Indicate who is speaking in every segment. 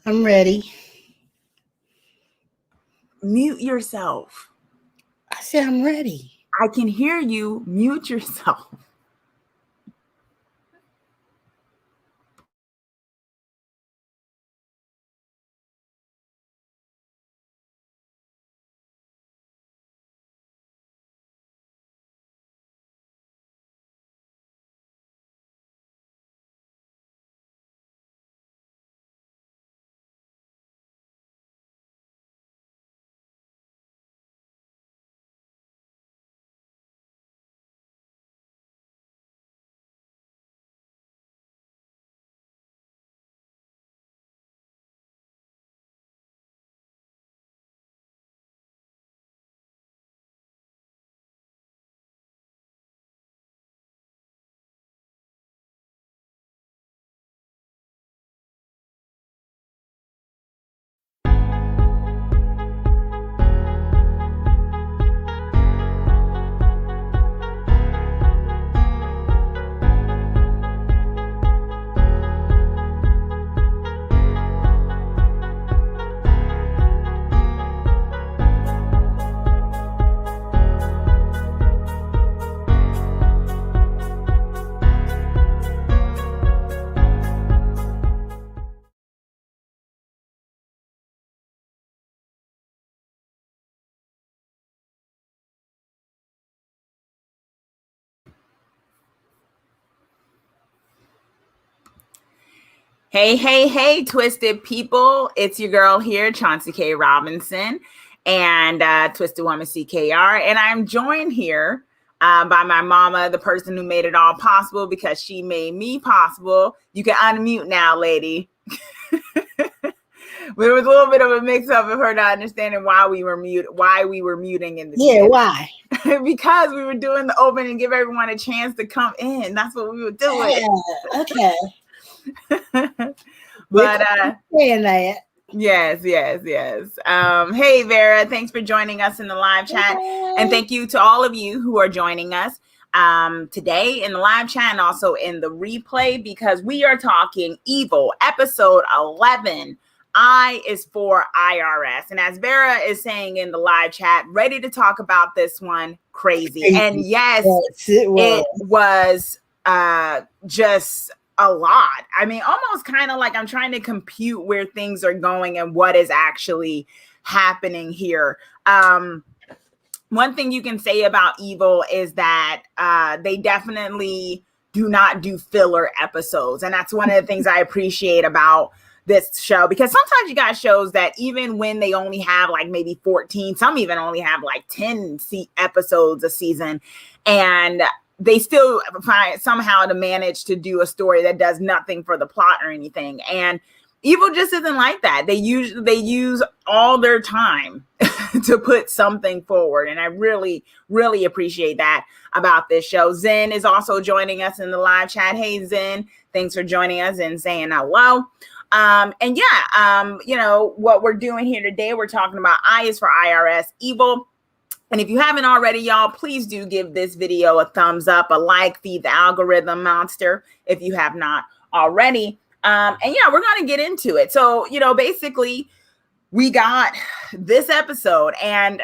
Speaker 1: I'm ready.
Speaker 2: Mute yourself.
Speaker 1: I said I'm ready.
Speaker 2: I can hear you. Mute yourself. Hey, Twisted people. It's your girl here, Chauncey K. Robinson, and Twisted Woman CKR. And I'm joined here by my mama, the person who made it all possible because she made me possible. You can unmute now, lady. There was a little bit of a mix-up of her not understanding why we were muting in the
Speaker 1: beginning. Why?
Speaker 2: Because we were doing the open and give everyone a chance to come in. That's what we were doing.
Speaker 1: Okay.
Speaker 2: But
Speaker 1: saying that.
Speaker 2: Yes. Hey, Vera, thanks for joining us in the live chat. And thank you to all of you who are joining us today in the live chat and also in the replay, because we are talking Evil, episode 11. I is for IRS. And as Vera is saying in the live chat, ready to talk about this one, crazy. And yes, it was just a lot. I mean, almost kind of like I'm trying to compute where things are going and what is actually happening here. One thing you can say about Evil is that they definitely do not do filler episodes. And that's one of the things I appreciate about this show, because sometimes you got shows that even when they only have like maybe 14, some even only have like 10 episodes a season, and they still find somehow to manage to do a story that does nothing for the plot or anything. And Evil just isn't like that. They use all their time to put something forward. And I really, really appreciate that about this show. Zen is also joining us in the live chat. Hey, Zen, thanks for joining us and saying hello. You know, what we're doing here today, we're talking about I is for IRS, Evil. And if you haven't already, y'all, please do give this video a thumbs up, a like, feed the algorithm monster if you have not already. We're going to get into it. So, you know, basically, we got this episode and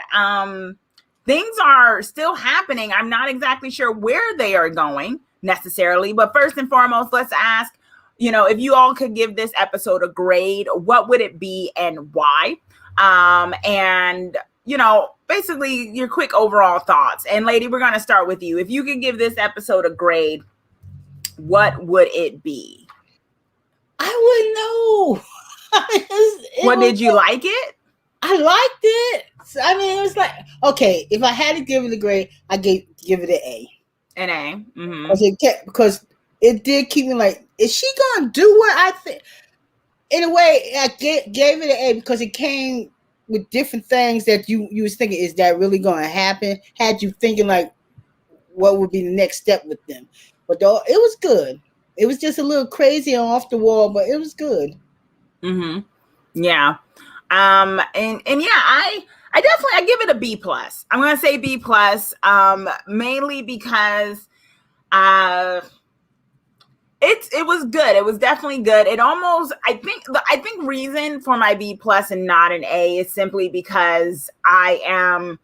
Speaker 2: things are still happening. I'm not exactly sure where they are going necessarily. But first and foremost, let's ask, you know, if you all could give this episode a grade, what would it be and why? You know, basically your quick overall thoughts. And lady, we're going to start with you. If you could give this episode a grade, what would it be?
Speaker 1: I wouldn't know.
Speaker 2: What did you like it?
Speaker 1: I liked it. I mean, it was like, okay, if I had to give it a grade, I give it an A.
Speaker 2: An A.
Speaker 1: Mm-hmm. Because it did keep me like, is she gonna do what I think? In a way, I gave it an A because it came with different things that you was thinking, is that really going to happen? Had you thinking like, what would be the next step with them? But though it was good. It was just a little crazy and off the wall, but it was good.
Speaker 2: Mm-hmm. Yeah. I give it a B plus. I'm going to say B plus, mainly because, it was good. It was definitely good. It almost, I think reason for my B plus and not an A is simply because I am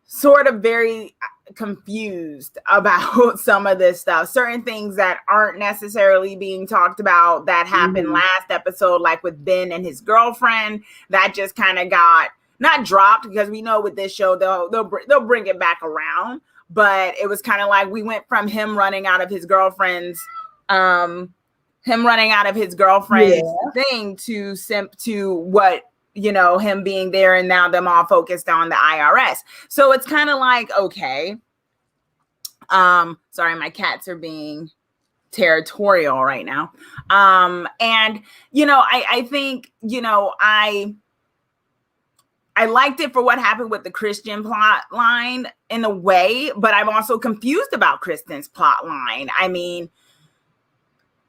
Speaker 2: sort of very confused about some of this stuff. Certain things that aren't necessarily being talked about that happened last episode, like with Ben and his girlfriend, that just kind of got not dropped, because we know with this show they'll bring it back around. But it was kind of like we went from him running out of his girlfriend's thing to what, you know, him being there, and now them all focused on the IRS. So it's kind of like, okay. Sorry, my cats are being territorial right now. And, you know, I think, you know, I liked it for what happened with the Christian plot line in a way, but I'm also confused about Kristen's plot line. I mean,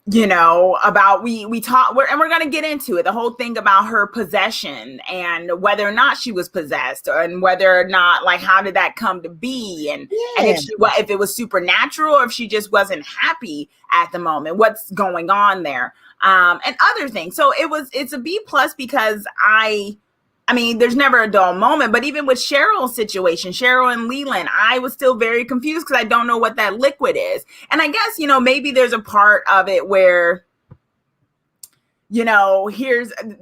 Speaker 2: you know, about we talk, and we're going to get into it, the whole thing about her possession and whether or not she was possessed, and whether or not, like, how did that come to be, and if it was supernatural, or if she just wasn't happy at the moment, what's going on there, and other things. So it's a B plus because I mean, there's never a dull moment, but even with Cheryl's situation, Cheryl and Leland, I was still very confused because I don't know what that liquid is. And I guess, you know, maybe there's a part of it where, you know,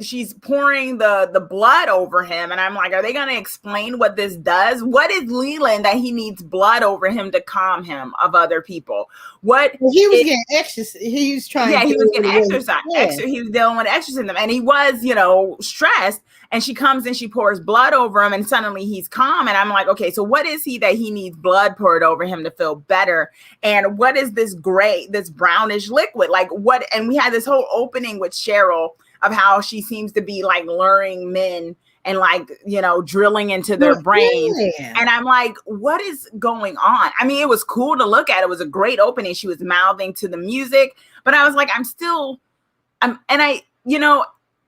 Speaker 2: she's pouring the blood over him. And I'm like, are they going to explain what this does? What is Leland that he needs blood over him to calm him of other people? He was
Speaker 1: getting exercise. He was trying.
Speaker 2: Yeah, he was getting exercise. Yeah. He was dealing with exorcism, and he was, you know, stressed. And she comes and she pours blood over him, and suddenly he's calm. And I'm like, okay, so what is he that he needs blood poured over him to feel better? And what is this brownish liquid? Like what? And we had this whole opening with Cheryl of how she seems to be like luring men and, like, you know, drilling into their brains. Yeah. And I'm like, what is going on? I mean, it was cool to look at. It was a great opening. She was mouthing to the music, but I was like, you know,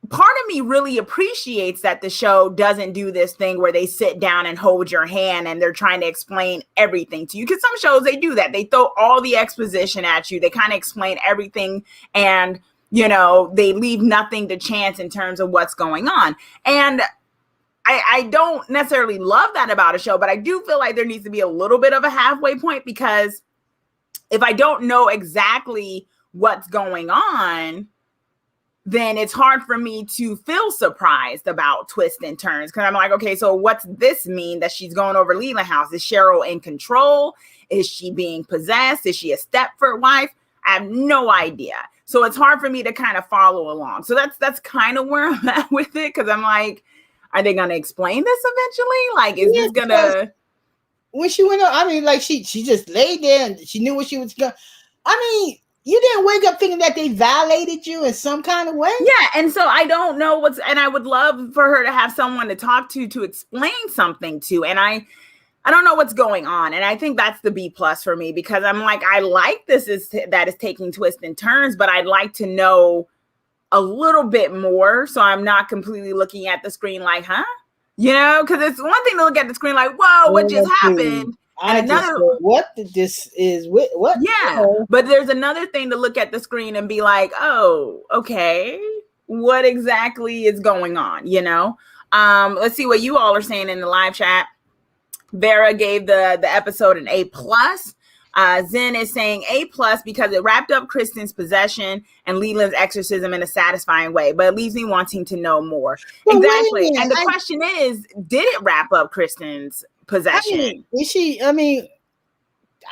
Speaker 2: part of me really appreciates that the show doesn't do this thing where they sit down and hold your hand and they're trying to explain everything to you. Because some shows, they do that. They throw all the exposition at you. They kind of explain everything, and, you know, they leave nothing to chance in terms of what's going on. And I don't necessarily love that about a show, but I do feel like there needs to be a little bit of a halfway point, because if I don't know exactly what's going on, then it's hard for me to feel surprised about twists and turns. Because I'm like, okay, so what's this mean that she's going over Leland's house? Is Cheryl in control? Is she being possessed? Is she a Stepford wife? I have no idea. So it's hard for me to kind of follow along. So that's kind of where I'm at with it. Because I'm like, are they going to explain this eventually? Like, is this going to...
Speaker 1: When she went up, I mean, like, she just laid there and she knew what she was going. I mean, you didn't wake up thinking that they violated you in some kind of way?
Speaker 2: Yeah, and so I don't know and I would love for her to have someone to talk to explain something to, and I don't know what's going on, and I think that's the B plus for me, because I'm like, I like that is taking twists and turns, but I'd like to know a little bit more, so I'm not completely looking at the screen like, huh? You know, because it's one thing to look at the screen like, whoa, what just happened? And
Speaker 1: what this is, what?
Speaker 2: Yeah, but there's another thing to look at the screen and be like, oh, okay, what exactly is going on? You know, let's see what you all are saying in the live chat. Vera gave the episode an A plus. Zen is saying A plus because it wrapped up Kristen's possession and Leland's exorcism in a satisfying way, but it leaves me wanting to know more. Well, exactly. And the question is, did it wrap up Kristen's possession?
Speaker 1: I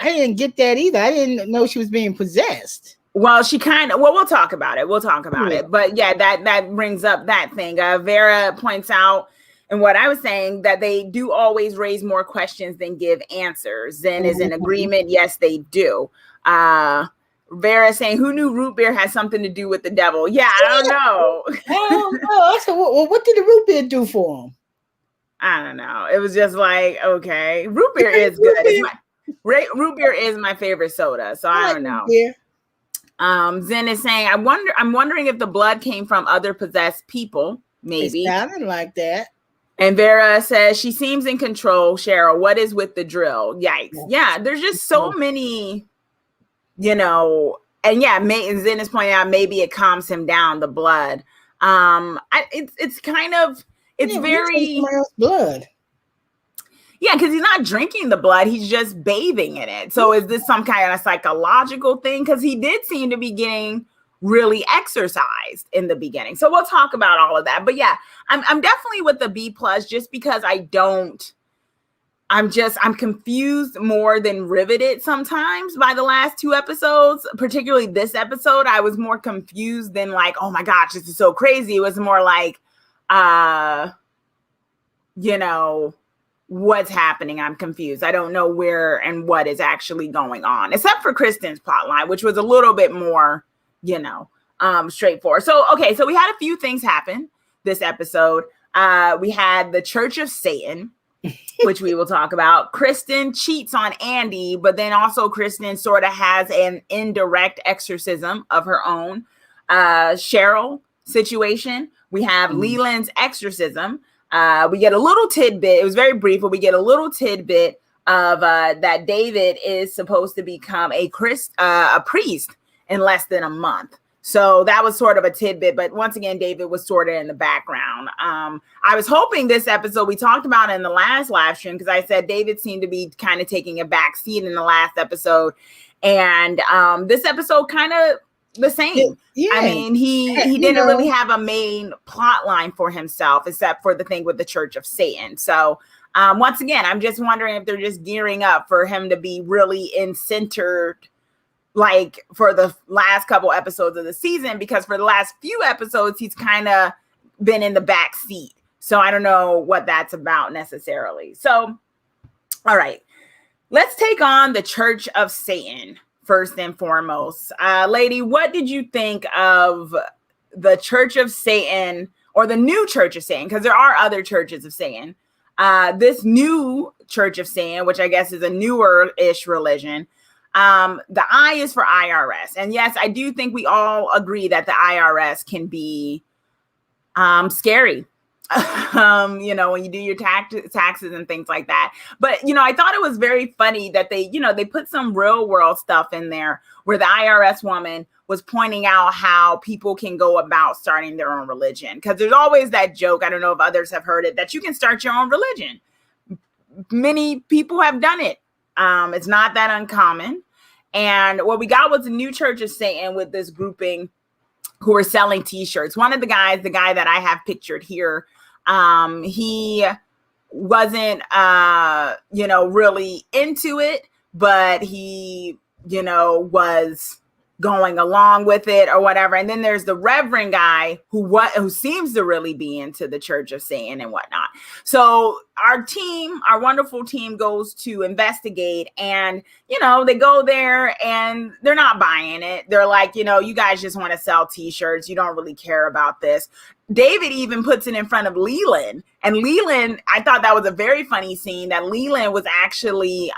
Speaker 1: didn't get that either. I didn't know she was being possessed.
Speaker 2: Well, we'll talk about it. But yeah, that brings up that thing. Vera points out, and what I was saying, that they do always raise more questions than give answers. Zen is in agreement. Yes, they do. Vera saying, who knew root beer has something to do with the devil? Yeah, I don't know.
Speaker 1: I said, well, what did the root beer do for him?
Speaker 2: I don't know. It was just like, okay, root beer is good. Root beer is my favorite soda, so I don't know. Zen is saying, I'm wondering if the blood came from other possessed people. Maybe.
Speaker 1: It sounded like that.
Speaker 2: And Vera says she seems in control. Cheryl, what is with the drill? Yikes. Yeah, there's just so many, you know, and yeah, Zen is pointing out maybe it calms him down, the blood. It's kind of, it's very
Speaker 1: somebody else's blood.
Speaker 2: Yeah, because he's not drinking the blood, he's just bathing in it. So is this some kind of psychological thing? Because he did seem to be getting really exercised in the beginning. So we'll talk about all of that. But yeah, I'm definitely with the B plus, just because I'm confused more than riveted sometimes by the last two episodes, particularly this episode. I was more confused than like, oh my gosh, this is so crazy. It was more like, what's happening? I'm confused. I don't know where and what is actually going on, except for Kristen's plotline, which was a little bit more, straightforward. So we had a few things happen this episode. We had the Church of Satan, which we will talk about. Kristen cheats on Andy, but then also Kristen sort of has an indirect exorcism of her own. Cheryl situation. We have Leland's exorcism. We get a little tidbit. It was very brief, but we get a little tidbit of that David is supposed to become a priest in less than a month. So that was sort of a tidbit. But once again, David was sort of in the background. I was hoping this episode, we talked about it in the last live stream, because I said David seemed to be kind of taking a back seat in the last episode. And this episode kind of the same. Yeah. I mean, he didn't really have a main plot line for himself, except for the thing with the Church of Satan. So once again, I'm just wondering if they're just gearing up for him to be really in centered, like for the last couple episodes of the season, because for the last few episodes, he's kind of been in the back seat. So I don't know what that's about necessarily. So, all right, let's take on the Church of Satan. First and foremost, lady, what did you think of the Church of Satan, or the new Church of Satan? Because there are other churches of Satan. This new Church of Satan, which I guess is a newer-ish religion, the I is for IRS. And yes, I do think we all agree that the IRS can be scary. When you do your taxes and things like that. But, I thought it was very funny that they put some real world stuff in there where the IRS woman was pointing out how people can go about starting their own religion. Because there's always that joke, I don't know if others have heard it, that you can start your own religion. Many people have done it. It's not that uncommon. And what we got was a new Church of Satan with this grouping who were selling t-shirts. One of the guy that I have pictured here, he wasn't, really into it, but he, was going along with it or whatever. And then there's the Reverend guy who seems to really be into the Church of Satan and whatnot. So our wonderful team goes to investigate, and, they go there and they're not buying it. They're like, you guys just want to sell t-shirts. You don't really care about this. David even puts it in front of Leland, and Leland, I thought that was a very funny scene, that Leland was actually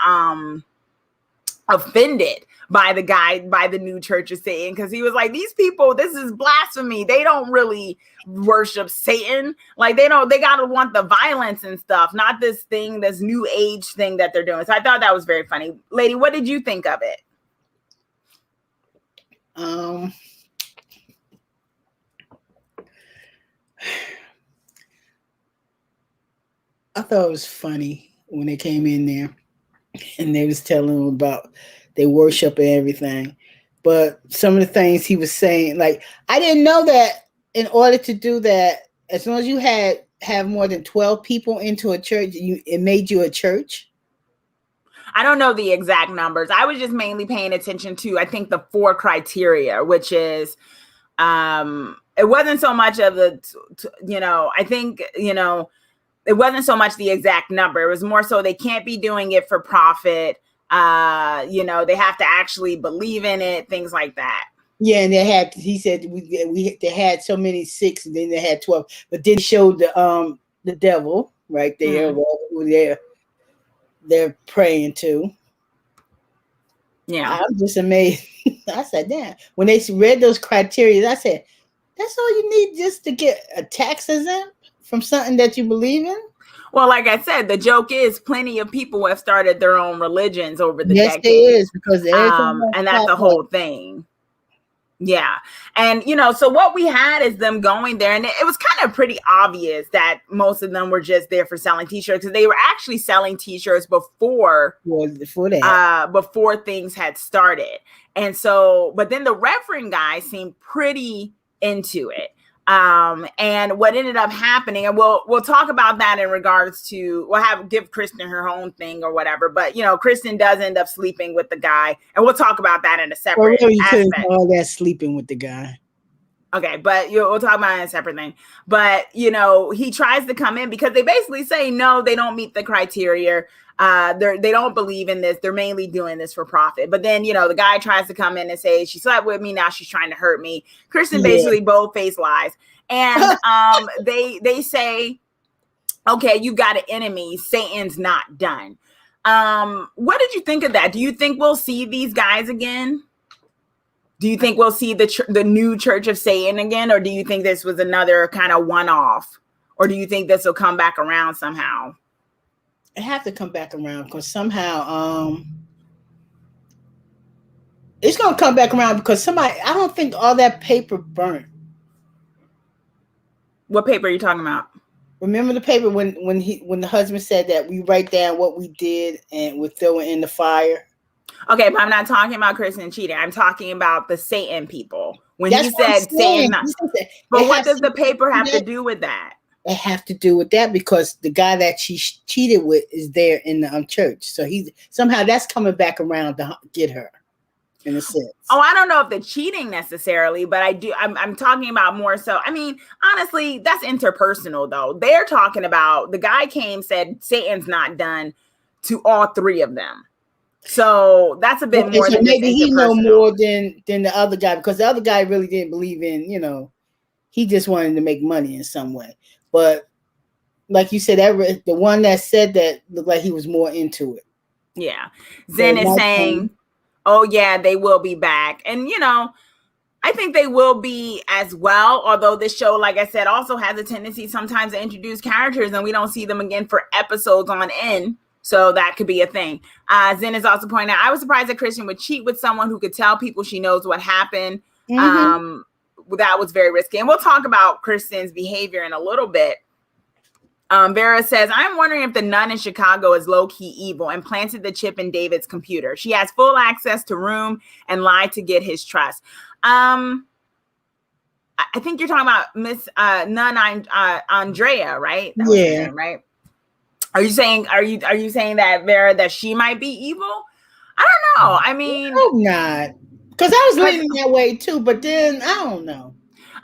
Speaker 2: offended by the new Church of Satan, because he was like, these people, this is blasphemy. They don't really worship Satan. Like they gotta want the violence and stuff, not this new age thing that they're doing. So I thought that was very funny. Lady, what did you think of it?
Speaker 1: I thought it was funny when they came in there and they was telling them about they worship and everything. But some of the things he was saying, like, I didn't know that in order to do that, as long as you have more than 12 people into a church, it made you a church.
Speaker 2: I don't know the exact numbers. I was just mainly paying attention to, I think, the 4 criteria, which is, it wasn't so much of I think, it wasn't so much the exact number. It was more so they can't be doing it for profit. They have to actually believe in it, things like that.
Speaker 1: Yeah, and he said they had so many 6, and then they had 12. But then he showed the devil right there, who they're praying to.
Speaker 2: Yeah.
Speaker 1: I'm just amazed. I said, damn. When they read those criteria, I said, that's all you need just to get a tax exempt from something that you believe in?
Speaker 2: Well, like I said, the joke is plenty of people have started their own religions over the decades.
Speaker 1: Yes, there is, because
Speaker 2: and that's the whole thing. Yeah. And, so what we had is them going there, and it was kind of pretty obvious that most of them were just there for selling t-shirts, because they were actually selling t-shirts before things had started. And so, but then the Reverend guy seemed pretty into it. And what ended up happening, and we'll talk about that in regards to, give Kristen her own thing or whatever. But Kristen does end up sleeping with the guy, and we'll talk about that in a separate aspect.
Speaker 1: All that sleeping with the guy.
Speaker 2: Okay, but we'll talk about it in a separate thing. But he tries to come in because they basically say no, they don't meet the criteria. They don't believe in this. They're mainly doing this for profit. But then, the guy tries to come in and say, she slept with me, now she's trying to hurt me. Kristen basically both face lies. And they say, okay, you got an enemy. Satan's not done. What did you think of that? Do you think we'll see these guys again? Do you think we'll see the new Church of Satan again? Or do you think this was another kind of one-off? Or do you think this will come back around somehow?
Speaker 1: It have to come back around, because somehow it's going to come back around, because I don't think all that paper burnt.
Speaker 2: What paper are you talking about?
Speaker 1: Remember the paper when the husband said that we write down what we did and we throw it in the fire?
Speaker 2: Okay, but I'm not talking about Kristen cheating. I'm talking about the Satan people. When he said Satan, but what does the paper have to do with that?
Speaker 1: It have to do with that, because the guy that she cheated with is there in the church. So somehow that's coming back around to get her, in a sense.
Speaker 2: Oh, I don't know if the cheating necessarily, but I'm talking about more so. I mean, honestly, that's interpersonal though. They're talking about, the guy said Satan's not done to all three of them. So that's a bit more than
Speaker 1: maybe he know more than the other guy, because the other guy really didn't believe in, he just wanted to make money in some way. But like you said, the one that said that looked like he was more into it.
Speaker 2: Yeah. Zen is saying, oh yeah, they will be back. And I think they will be as well. Although this show, like I said, also has a tendency sometimes to introduce characters and we don't see them again for episodes on end. So that could be a thing. Zen is also pointing out, I was surprised that Kristen would cheat with someone who could tell people she knows what happened. Mm-hmm. That was very risky. And we'll talk about Kristen's behavior in a little bit. Vera says, I'm wondering if the nun in Chicago is low-key evil and planted the chip in David's computer. She has full access to room and lied to get his trust. I think you're talking about Miss Nun Andrea, right? That was her name, right? Are you saying that, Vera, that she might be evil? I don't know. I mean,
Speaker 1: I hope not. Because I was leaning that way too, but then I don't know.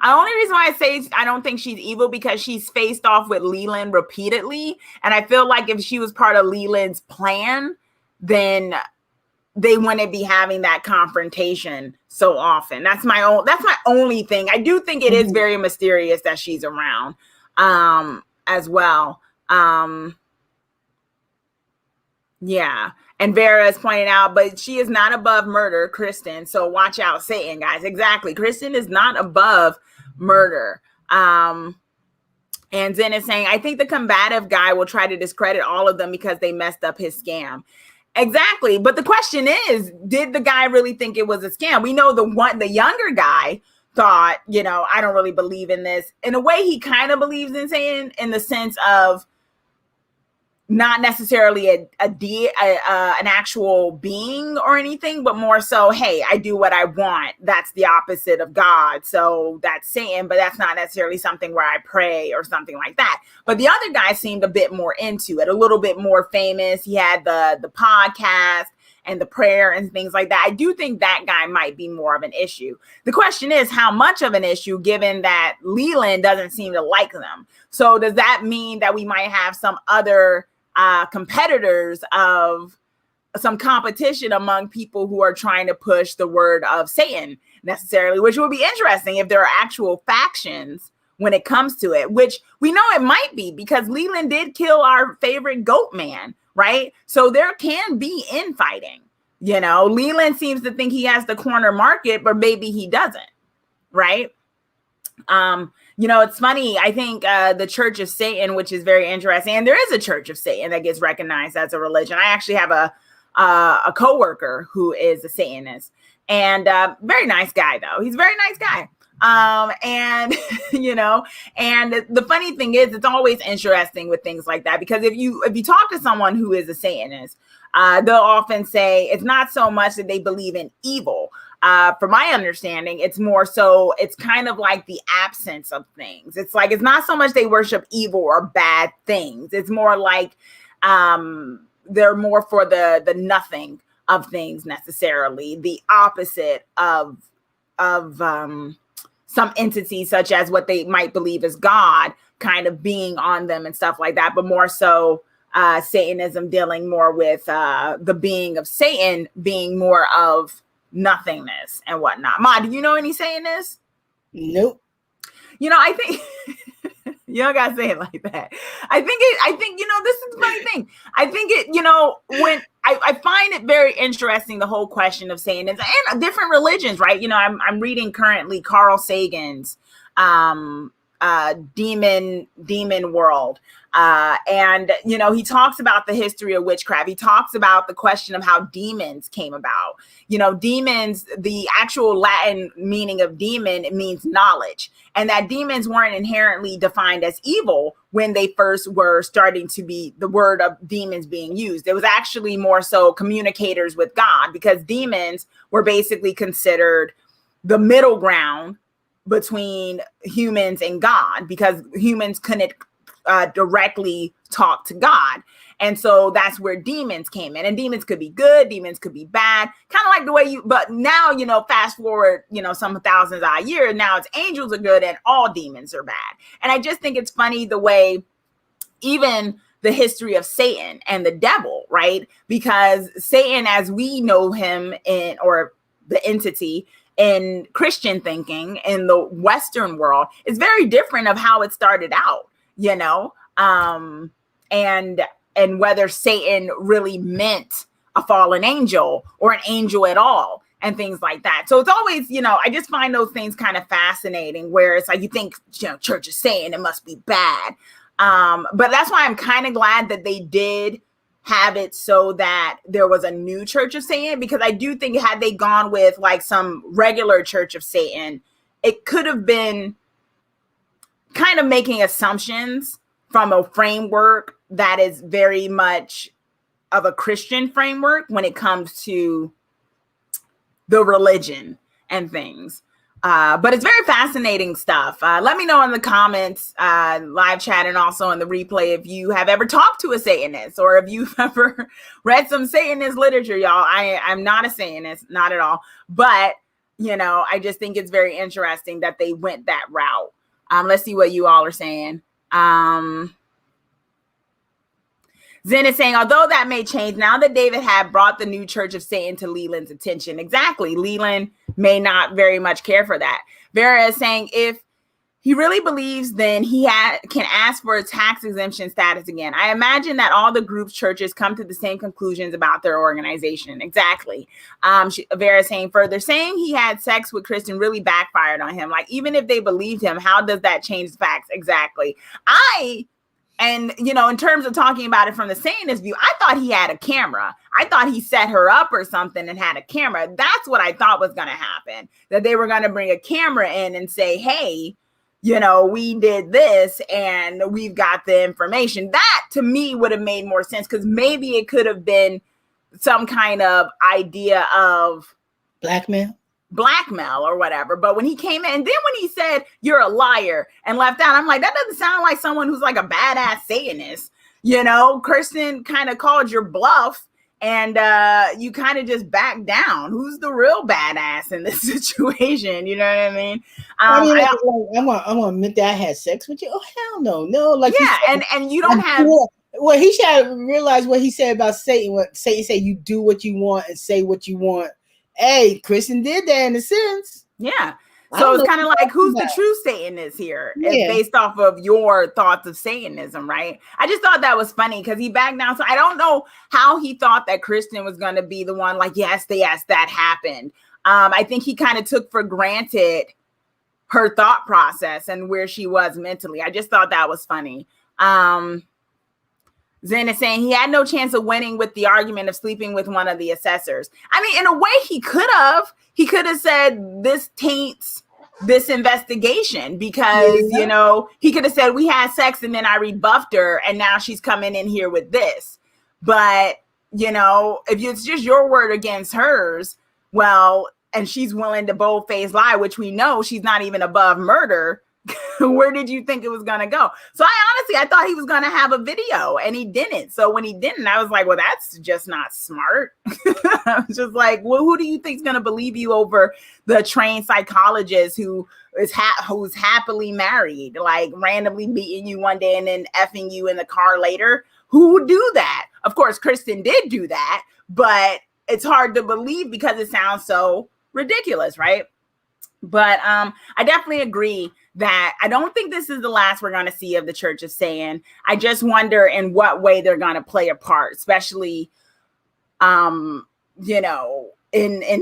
Speaker 2: The only reason why I say I don't think she's evil, because she's faced off with Leland repeatedly. And I feel like if she was part of Leland's plan, then they wouldn't be having that confrontation so often. That's my only thing. I do think it is very mysterious that she's around as well. Yeah. And Vera is pointing out, but she is not above murder, Kristen. So watch out, Satan, guys. Exactly. Kristen is not above murder. And Zen is saying, I think the combative guy will try to discredit all of them because they messed up his scam. Exactly. But the question is, did the guy really think it was a scam? We know the younger guy thought, I don't really believe in this. In a way, he kind of believes in Satan, in the sense of not necessarily an actual being or anything, but more so, hey, I do what I want. That's the opposite of God. So that's Satan, but that's not necessarily something where I pray or something like that. But the other guy seemed a bit more into it, a little bit more famous. He had the podcast and the prayer and things like that. I do think that guy might be more of an issue. The question is, how much of an issue, given that Leland doesn't seem to like them? So does that mean that we might have some other competitors of some competition among people who are trying to push the word of Satan necessarily, which would be interesting if there are actual factions when it comes to it, which we know it might be, because Leland did kill our favorite goat man, right? So there can be infighting. Leland seems to think he has the corner market, but maybe he doesn't, right? It's funny. I think the Church of Satan, which is very interesting, and there is a Church of Satan that gets recognized as a religion. I actually have a coworker who is a Satanist, And very nice guy, though. He's a very nice guy. And and the funny thing is, it's always interesting with things like that, because if you talk to someone who is a Satanist, they'll often say it's not so much that they believe in evil. From my understanding, it's more so it's kind of like the absence of things. It's like it's not so much they worship evil or bad things. It's more like they're more for the nothing of things necessarily, the opposite of some entity such as what they might believe is God kind of being on them and stuff like that, but more so Satanism dealing more with the being of Satan being more of nothingness and whatnot. Ma, do you know any Satanists?
Speaker 1: Nope.
Speaker 2: I think you don't gotta say it like that. I think this is the funny thing. I think when I find it very interesting, the whole question of Satanism and different religions, right? I'm reading currently Carl Sagan's Demon World. And he talks about the history of witchcraft. He talks about the question of how demons came about. Demons, the actual Latin meaning of demon, it means knowledge, and that demons weren't inherently defined as evil when they first were starting to be the word of demons being used. It was actually more so communicators with God, because demons were basically considered the middle ground between humans and God, because humans couldn't directly talk to God. And so that's where demons came in. And demons could be good, demons could be bad, kind of like the way but now, fast forward, some thousands of years, now it's angels are good and all demons are bad. And I just think it's funny the way even the history of Satan and the devil, right? Because Satan, as we know him or the entity in Christian thinking in the Western world, is very different of how it started out, and whether Satan really meant a fallen angel or an angel at all and things like that. So it's always, I just find those things kind of fascinating, where it's like, you think, church is saying it must be bad. But that's why I'm kind of glad that they did have it so that there was a new Church of Satan, because I do think had they gone with like some regular Church of Satan, it could have been kind of making assumptions from a framework that is very much of a Christian framework when it comes to the religion and things. But it's very fascinating stuff. Let me know in the comments, live chat, and also in the replay if you have ever talked to a Satanist or if you've ever read some Satanist literature, y'all. I'm not a Satanist, not at all. But, I just think it's very interesting that they went that route. Let's see what you all are saying. Zen is saying, although that may change now that David had brought the new Church of Satan to Leland's attention. Exactly. Leland may not very much care for that. Vera is saying, if he really believes, then he can ask for a tax exemption status again. I imagine that all the groups, churches come to the same conclusions about their organization. Exactly. Vera is saying further, saying he had sex with Kristen really backfired on him. Like, even if they believed him, how does that change the facts? Exactly. And, in terms of talking about it from the Satanist view, I thought he had a camera. I thought he set her up or something and had a camera. That's what I thought was going to happen, that they were going to bring a camera in and say, hey, we did this and we've got the information. That to me would have made more sense, because maybe it could have been some kind of idea of blackmail or whatever. But when he came in, and then when he said you're a liar and left out, I'm like, that doesn't sound like someone who's like a badass Satanist. Kirsten kind of called your bluff and you kind of just backed down. Who's the real badass in this situation? You know what I mean?
Speaker 1: I'm gonna admit that I had sex with you. Oh, hell no. Like,
Speaker 2: yeah, and you don't have.
Speaker 1: Well, he should realize what he said about Satan. What Satan said, you do what you want and say what you want. Hey, Kristen did that in a sense.
Speaker 2: Yeah. So it's kind of like, who's the true Satanist here? Yeah. It's based off of your thoughts of Satanism, right? I just thought that was funny because he backed down. So I don't know how he thought that Kristen was going to be the one, like, yes, that happened. I think he kind of took for granted her thought process and where she was mentally. I just thought that was funny. Zen is saying he had no chance of winning with the argument of sleeping with one of the assessors. I mean, in a way, he could have. He could have said this taints this investigation because, he could have said we had sex and then I rebuffed her and now she's coming in here with this. But, if it's just your word against hers, well, and she's willing to bold-faced lie, which we know she's not even above murder, where did you think it was going to go? So I thought he was going to have a video and he didn't. So when he didn't, I was like, well, that's just not smart. I was just like, well, who do you think is going to believe you over the trained psychologist who's happily married, like randomly meeting you one day and then effing you in the car later? Who would do that? Of course, Kristen did do that, but it's hard to believe because it sounds so ridiculous, right? But I definitely agree that I don't think this is the last we're going to see of the Church of Satan. I just wonder in what way they're going to play a part, especially, in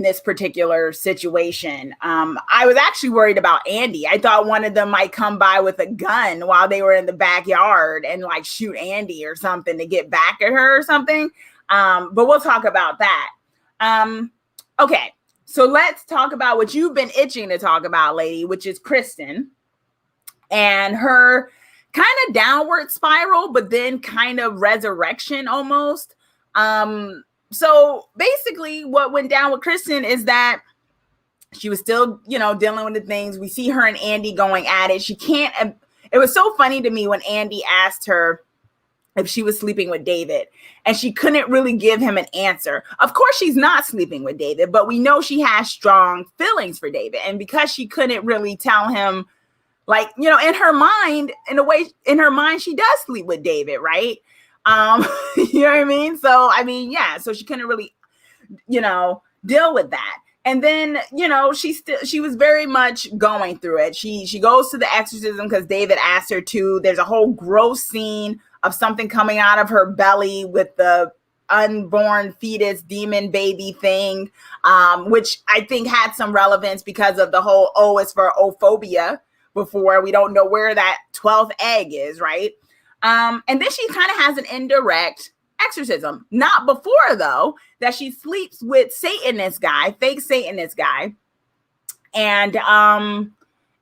Speaker 2: this particular situation. I was actually worried about Andy. I thought one of them might come by with a gun while they were in the backyard and like shoot Andy or something to get back at her or something. But we'll talk about that. Okay. So let's talk about what you've been itching to talk about, lady, which is Kristen and her kind of downward spiral, but then kind of resurrection almost. So basically what went down with Kristen is that she was still, dealing with the things. We see her and Andy going at it. It was so funny to me when Andy asked her if she was sleeping with David, and she couldn't really give him an answer. Of course, she's not sleeping with David, but we know she has strong feelings for David. And because she couldn't really tell him, like, in her mind, she does sleep with David, right? You know what I mean? So, so she couldn't really, deal with that. And then, she was very much going through it. She goes to the exorcism because David asked her to. There's a whole gross scene of something coming out of her belly with the unborn fetus demon baby thing, which I think had some relevance because of the whole it's for ophobia before. We don't know where that 12th egg is, right? And then she kind of has an indirect exorcism. Not before, though, that she sleeps with fake Satanist guy. And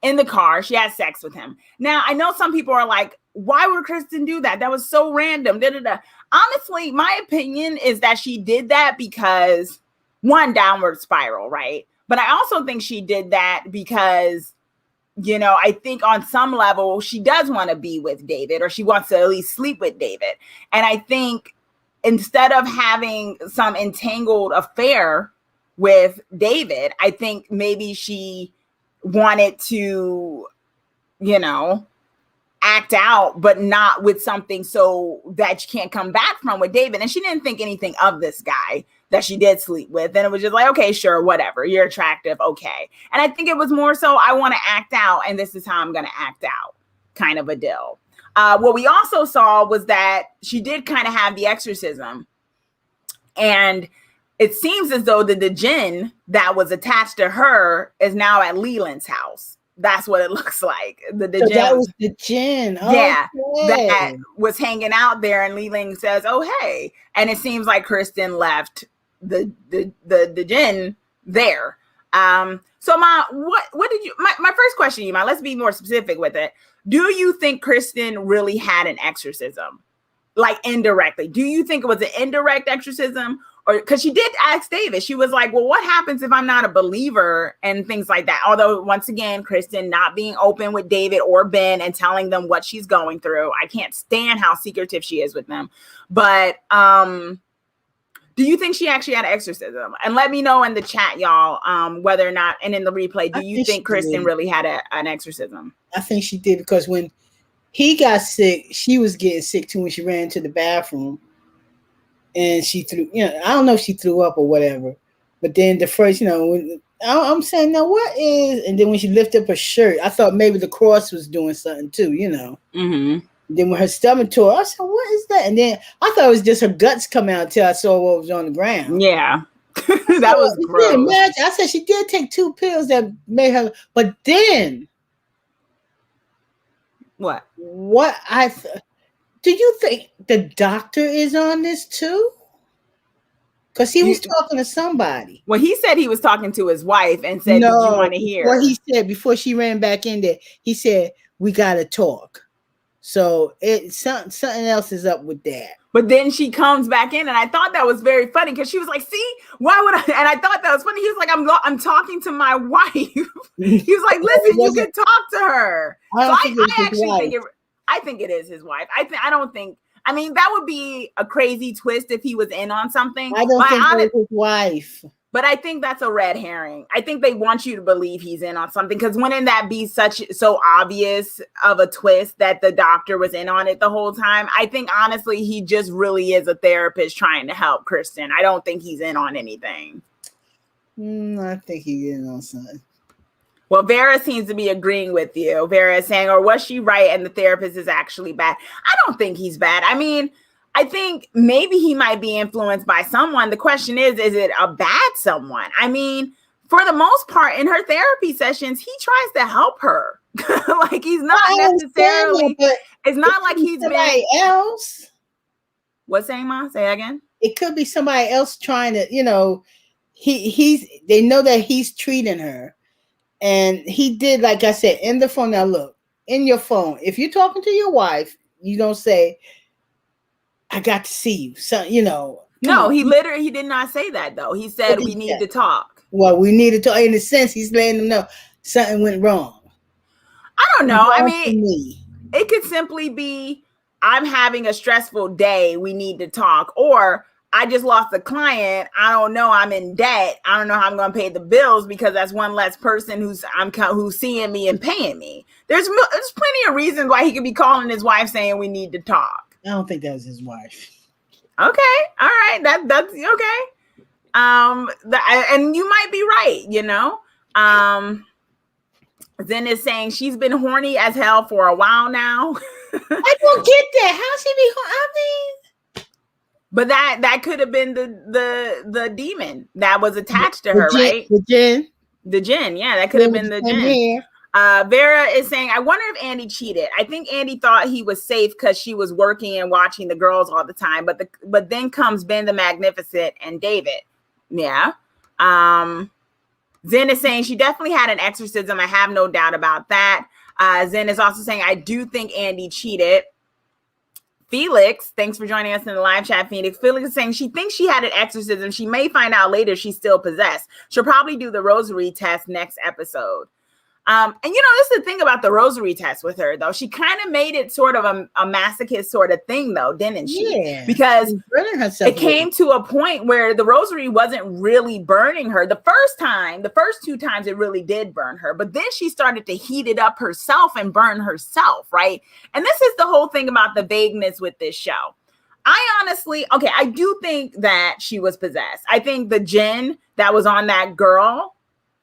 Speaker 2: in the car, she has sex with him. Now, I know some people are like, why would Kristen do that? That was so random. Honestly, my opinion is that she did that because, one, downward spiral, right? But I also think she did that because, I think on some level, she does want to be with David, or she wants to at least sleep with David. And I think instead of having some entangled affair with David, I think maybe she wanted to, act out, but not with something so that you can't come back from with David. And she didn't think anything of this guy that she did sleep with. And it was just like, okay, sure, whatever. You're attractive. Okay. And I think it was more so, I want to act out, and this is how I'm going to act out kind of a deal. What we also saw was that she did kind of have the exorcism, and it seems as though the jinn that was attached to her is now at Leland's house. That's what it looks like. The
Speaker 1: so
Speaker 2: jinn
Speaker 1: that was the jinn.
Speaker 2: Yeah,
Speaker 1: Okay.
Speaker 2: that was hanging out there, and Leland says, "Oh, hey," and it seems like Kristen left the jinn there. So what did you? My first question, Iman, let's be more specific with it. Do you think Kristen really had an exorcism, like indirectly? Do you think it was an indirect exorcism? Or because she did ask David, she was like, well, what happens if I'm not a believer and things like that? Although, once again, Kristen not being open with David or Ben and telling them what she's going through. I can't stand how secretive she is with them. But do you think she actually had an exorcism? And let me know in the chat, y'all, whether or not, and in the replay, do you think Kristen really had an exorcism?
Speaker 1: I think she did, because when he got sick, she was getting sick too when she ran to the bathroom. And she threw, I don't know if she threw up or whatever. But then the first, when I'm saying, now what is, and then when she lifted up her shirt, I thought maybe the cross was doing something too,
Speaker 2: Mm-hmm.
Speaker 1: Then when her stomach tore, I said, what is that? And then I thought it was just her guts coming out until I saw what was on the ground.
Speaker 2: Yeah. That was gross.
Speaker 1: Imagine, I said she did take 2 pills that made her, but then
Speaker 2: what
Speaker 1: Do you think the doctor is on this too? Because he was talking to somebody.
Speaker 2: Well, he said he was talking to his wife and said, "Did you
Speaker 1: No,
Speaker 2: want to hear?"
Speaker 1: he said before she ran back in there, he said, "We gotta talk." So something else is up with that.
Speaker 2: But then she comes back in, and I thought that was very funny because she was like, "See, why would I?" And I thought that was funny. He was like, "I'm talking to my wife." He was like, "Listen, you can talk to her." I think it is his wife. I don't think. I mean, that would be a crazy twist if he was in on something.
Speaker 1: I don't think it was his wife.
Speaker 2: But I think that's a red herring. I think they want you to believe he's in on something, because wouldn't that be so obvious of a twist that the doctor was in on it the whole time? I think honestly, he just really is a therapist trying to help Kristen. I don't think he's in on anything.
Speaker 1: I think he's in on something.
Speaker 2: Well, Vera seems to be agreeing with you. Vera is saying, or was she right and the therapist is actually bad? I don't think he's bad. I mean, I think maybe he might be influenced by someone. The question is it a bad someone? I mean, for the most part, in her therapy sessions, he tries to help her. Like, he's not necessarily, it's not like he's
Speaker 1: somebody else.
Speaker 2: What's saying, Ma? Say again?
Speaker 1: It could be somebody else trying to, they know that he's treating her. And he did, like I said, in the phone. Now, look, in your phone, if you're talking to your wife, you don't say, "I got to see you." So,
Speaker 2: No, he did not say that, though. He said we need to talk.
Speaker 1: Well, we need to talk. In a sense, he's letting them know something went wrong.
Speaker 2: I don't know. I mean, it could simply be, "I'm having a stressful day. We need to talk." Or, "I just lost a client. I don't know. I'm in debt. I don't know how I'm going to pay the bills because that's one less person who's seeing me and paying me." There's plenty of reasons why he could be calling his wife saying we need to talk.
Speaker 1: I don't think that was his wife.
Speaker 2: Okay, all right, that's okay. And you might be right. Zen is saying she's been horny as hell for a while now.
Speaker 1: I don't get that. How she be horny? I mean.
Speaker 2: But that could have been the demon that was attached to her, right? The jinn, yeah, that could have been the jinn. Vera is saying, "I wonder if Andy cheated. I think Andy thought he was safe because she was working and watching the girls all the time. But then comes Ben the Magnificent and David." Yeah. Zen is saying she definitely had an exorcism. I have no doubt about that. Zen is also saying, "I do think Andy cheated." Felix, thanks for joining us in the live chat, Phoenix. Felix is saying she thinks she had an exorcism. She may find out later she's still possessed. She'll probably do the rosary test next episode. And this is the thing about the rosary test with her, though. She kind of made it sort of a masochist sort of thing, though, didn't she?
Speaker 1: Yeah.
Speaker 2: Because it came to a point where the rosary wasn't really burning her. The first two times it really did burn her. But then she started to heat it up herself and burn herself, right? And this is the whole thing about the vagueness with this show. I do think that she was possessed. I think the jinn that was on that girl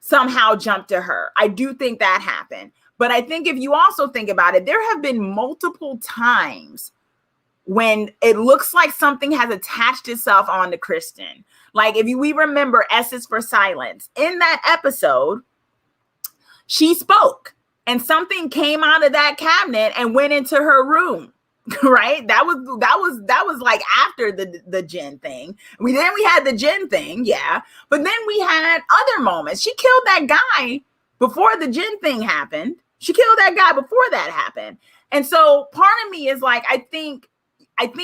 Speaker 2: somehow jumped to her. I do think that happened. But I think if you also think about it, there have been multiple times when it looks like something has attached itself onto Kristen. Like we remember S's for Silence. In that episode, she spoke and something came out of that cabinet and went into her room. Right? That was like after the jinn thing. We had the jinn thing, yeah. But then we had other moments. She killed that guy before the jinn thing happened. She killed that guy before that happened. And so part of me is like, I think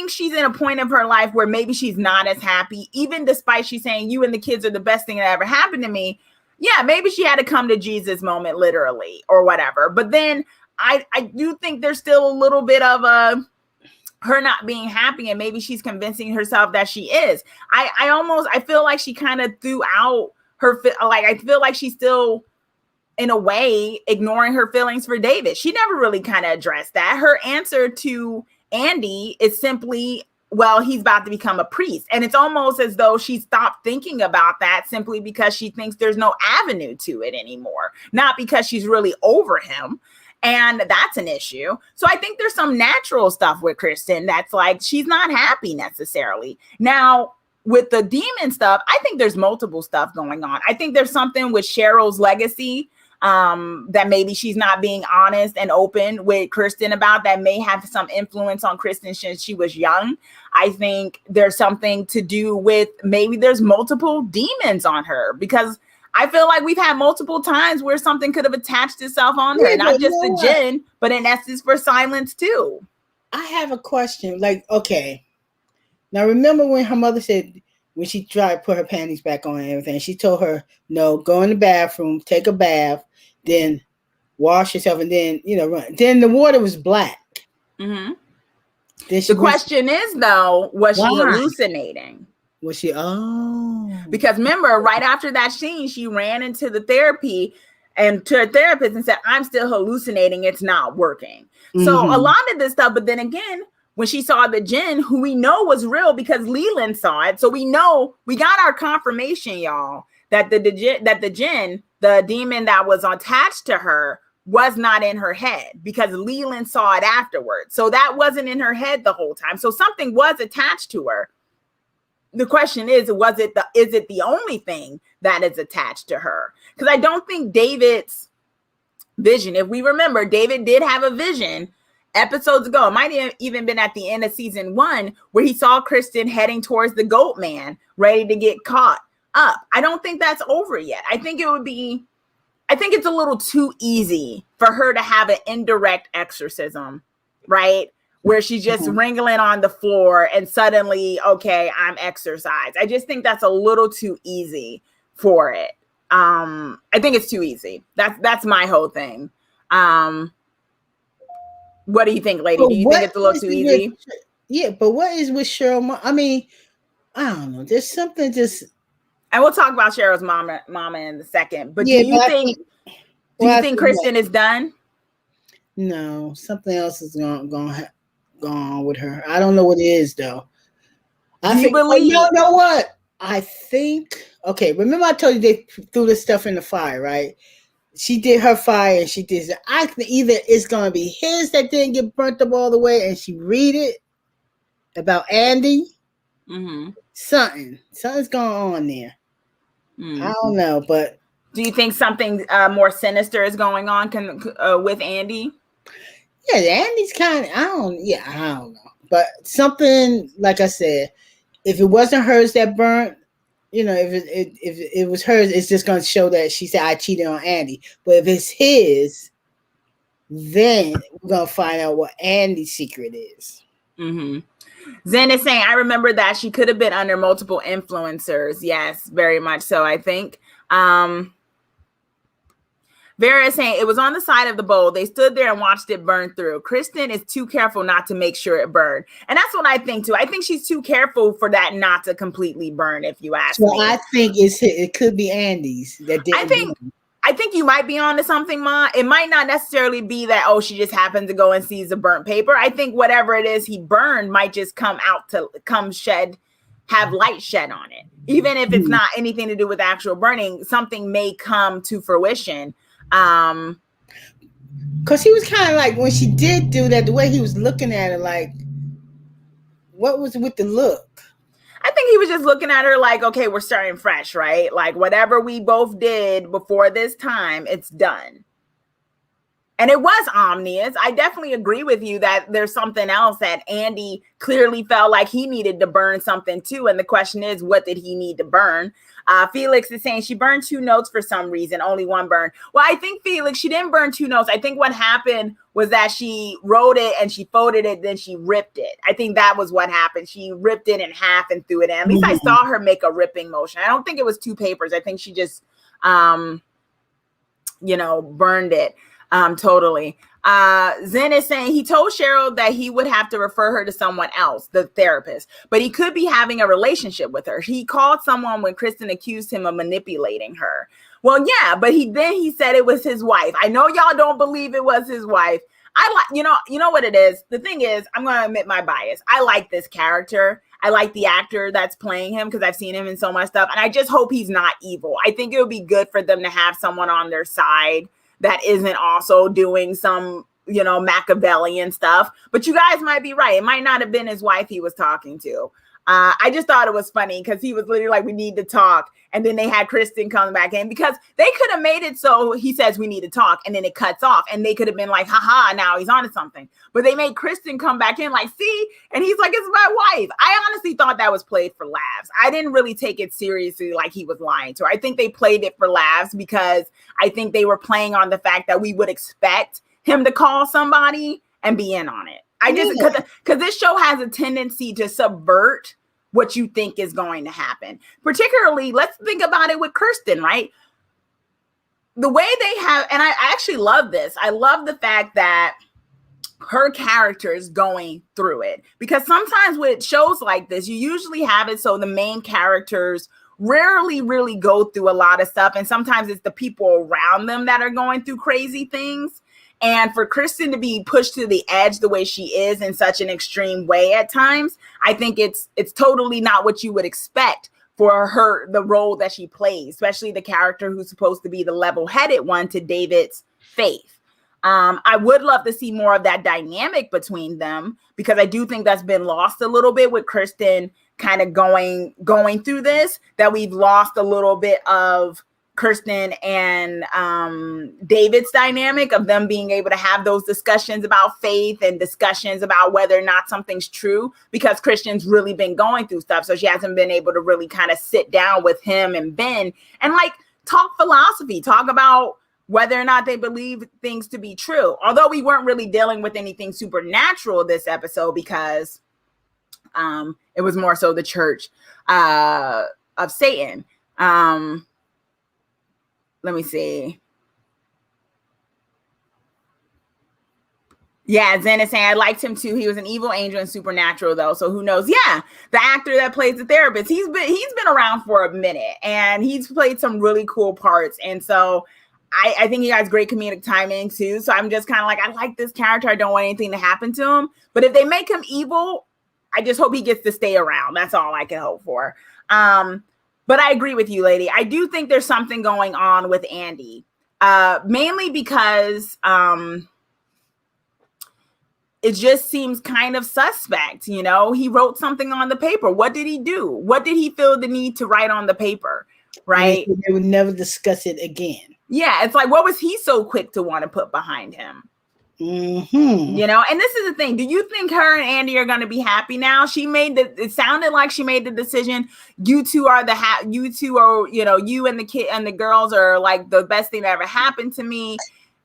Speaker 2: she's in a point of her life where maybe she's not as happy, even despite she's saying you and the kids are the best thing that ever happened to me. Yeah, maybe she had to come to Jesus moment, literally, or whatever. But then I do think there's still a little bit of her not being happy, and maybe she's convincing herself that she is. I feel like she kind of threw out her, I feel like she's still in a way ignoring her feelings for David. She never really kind of addressed that. Her answer to Andy is simply, well, he's about to become a priest. And it's almost as though she stopped thinking about that simply because she thinks there's no avenue to it anymore, not because she's really over him. And that's an issue. So I think there's some natural stuff with Kristen that's like, she's not happy necessarily. Now, with the demon stuff, I think there's multiple stuff going on. I think there's something with Cheryl's legacy. that maybe she's not being honest and open with Kristen about, that may have some influence on Kristen since she was young. I think there's something to do with maybe there's multiple demons on her, because I feel like we've had multiple times where something could have attached itself on her, not just the jinn, but in essence for Silence too.
Speaker 1: I have a question. Like, okay, now remember when her mother said, when she tried to put her panties back on and everything, she told her, no, go in the bathroom, take a bath, then wash yourself, and then, run. Then the water was black.
Speaker 2: Mm-hmm. The question is, though, was she hallucinating?
Speaker 1: Was she? Oh.
Speaker 2: Because remember, right after that scene, she ran into the therapy and to her therapist and said, I'm still hallucinating. It's not working. Mm-hmm. So a lot of this stuff, but then again, when she saw the jinn, who we know was real because Leland saw it. So we know, we got our confirmation, y'all, that the jinn, the demon that was attached to her, was not in her head because Leland saw it afterwards. So that wasn't in her head the whole time. So something was attached to her. The question is it the only thing that is attached to her? Because I don't think David's vision, if we remember, David did have a vision episodes ago. It might have even been at the end of season 1 where he saw Kristen heading towards the goat man, ready to get caught up. I don't think that's over yet. I think it's a little too easy for her to have an indirect exorcism, right? Where she's just wrangling on the floor and suddenly, okay, I'm exorcised. I just think that's a little too easy for it. I think it's too easy. That's my whole thing. What do you think, lady? Do you think it's a little too easy?
Speaker 1: Yeah, but what is with Cheryl? I mean, I don't know. There's something just...
Speaker 2: And we'll talk about Cheryl's mama in a second. But yeah, do you think Kristen is done?
Speaker 1: No, something else is going on with her. I don't know what it is, though. You know what? I think... Okay, remember I told you they threw this stuff in the fire, right? She did her fire and she did... I think either it's going to be his that didn't get burnt up all the way and she read it about Andy.
Speaker 2: Mm-hmm.
Speaker 1: Something's going on there. Mm-hmm. I don't know, but...
Speaker 2: Do you think something more sinister is going on with Andy?
Speaker 1: Yeah, Andy's kind of... I don't know. But something, like I said, if it wasn't hers that burnt, if it was hers, it's just going to show that she said, I cheated on Andy. But if it's his, then we're going to find out what Andy's secret is.
Speaker 2: Mm-hmm. Zen is saying, I remember that she could have been under multiple influencers. Yes, very much so, I think. Vera is saying, it was on the side of the bowl. They stood there and watched it burn through. Kristen is too careful not to make sure it burned. And that's what I think, too. I think she's too careful for that not to completely burn, if you ask me.
Speaker 1: I think it could be Andy's.
Speaker 2: I think you might be onto something, Ma. It might not necessarily be that, she just happened to go and sees the burnt paper. I think whatever it is he burned might just have light shed on it. Even if it's not anything to do with actual burning, something may come to fruition.
Speaker 1: Because he was kind of like, when she did do that, the way he was looking at her, like, what was with the look?
Speaker 2: I think he was just looking at her like, okay, we're starting fresh, right? Like, whatever we both did before this time, it's done. And it was ominous. I definitely agree with you that there's something else that Andy clearly felt like he needed to burn something too. And the question is, what did he need to burn? Felix is saying she burned 2 notes for some reason, only 1 burn. Well, I think, Felix, she didn't burn 2 notes. I think what happened was that she wrote it and she folded it, then she ripped it. I think that was what happened. She ripped it in half and threw it in. At least I saw her make a ripping motion. I don't think it was 2 papers. I think she just, burned it. Totally. Zen is saying he told Cheryl that he would have to refer her to someone else, the therapist, but he could be having a relationship with her. He called someone when Kristen accused him of manipulating her. Well, yeah, but he said it was his wife. I know y'all don't believe it was his wife. You know what it is? The thing is, I'm going to admit my bias. I like this character. I like the actor that's playing him because I've seen him in so much stuff. And I just hope he's not evil. I think it would be good for them to have someone on their side that isn't also doing some, Machiavellian stuff. But you guys might be right. It might not have been his wife he was talking to. I just thought it was funny because he was literally like, we need to talk. And then they had Kristen come back in because they could have made it so he says we need to talk and then it cuts off and they could have been like, haha, now he's onto something. But they made Kristen come back in like, see? And he's like, it's my wife. I honestly thought that was played for laughs. I didn't really take it seriously like he was lying to her. I think they played it for laughs because I think they were playing on the fact that we would expect him to call somebody and be in on it. I just, because this show has a tendency to subvert what you think is going to happen. Particularly, let's think about it with Kirsten, right? The way they have, and I actually love this. I love the fact that her character is going through it. Because sometimes with shows like this, you usually have it so the main characters rarely really go through a lot of stuff. And sometimes it's the people around them that are going through crazy things. And for Kristen to be pushed to the edge the way she is in such an extreme way at times, I think it's totally not what you would expect for her, the role that she plays, especially the character who's supposed to be the level-headed one to David's Faith. I would love to see more of that dynamic between them because I do think that's been lost a little bit with Kristen kind of going through this, that we've lost a little bit of Kirsten and David's dynamic of them being able to have those discussions about faith and discussions about whether or not something's true, because Christian's really been going through stuff. So she hasn't been able to really kind of sit down with him and Ben and like talk philosophy, talk about whether or not they believe things to be true. Although we weren't really dealing with anything supernatural this episode because it was more so the church of Satan. Let me see. Yeah, Zen is saying I liked him too. He was an evil angel and supernatural though. So who knows? Yeah, the actor that plays the therapist, he's been around for a minute and he's played some really cool parts. And so I think he has great comedic timing too. So I'm just kind of like, I like this character. I don't want anything to happen to him. But if they make him evil, I just hope he gets to stay around. That's all I can hope for. But I agree with you, lady. I do think there's something going on with Andy, mainly because it just seems kind of suspect. You know, he wrote something on the paper. What did he do? What did he feel the need to write on the paper? Right?
Speaker 1: They would never discuss it again.
Speaker 2: Yeah, it's like, what was he so quick to want to put behind him?
Speaker 1: Mm-hmm.
Speaker 2: You know, and this is the thing. Do you think her and Andy are going to be happy now? It sounded like she made the decision. You two are you know, you and the kid and the girls are like the best thing that ever happened to me.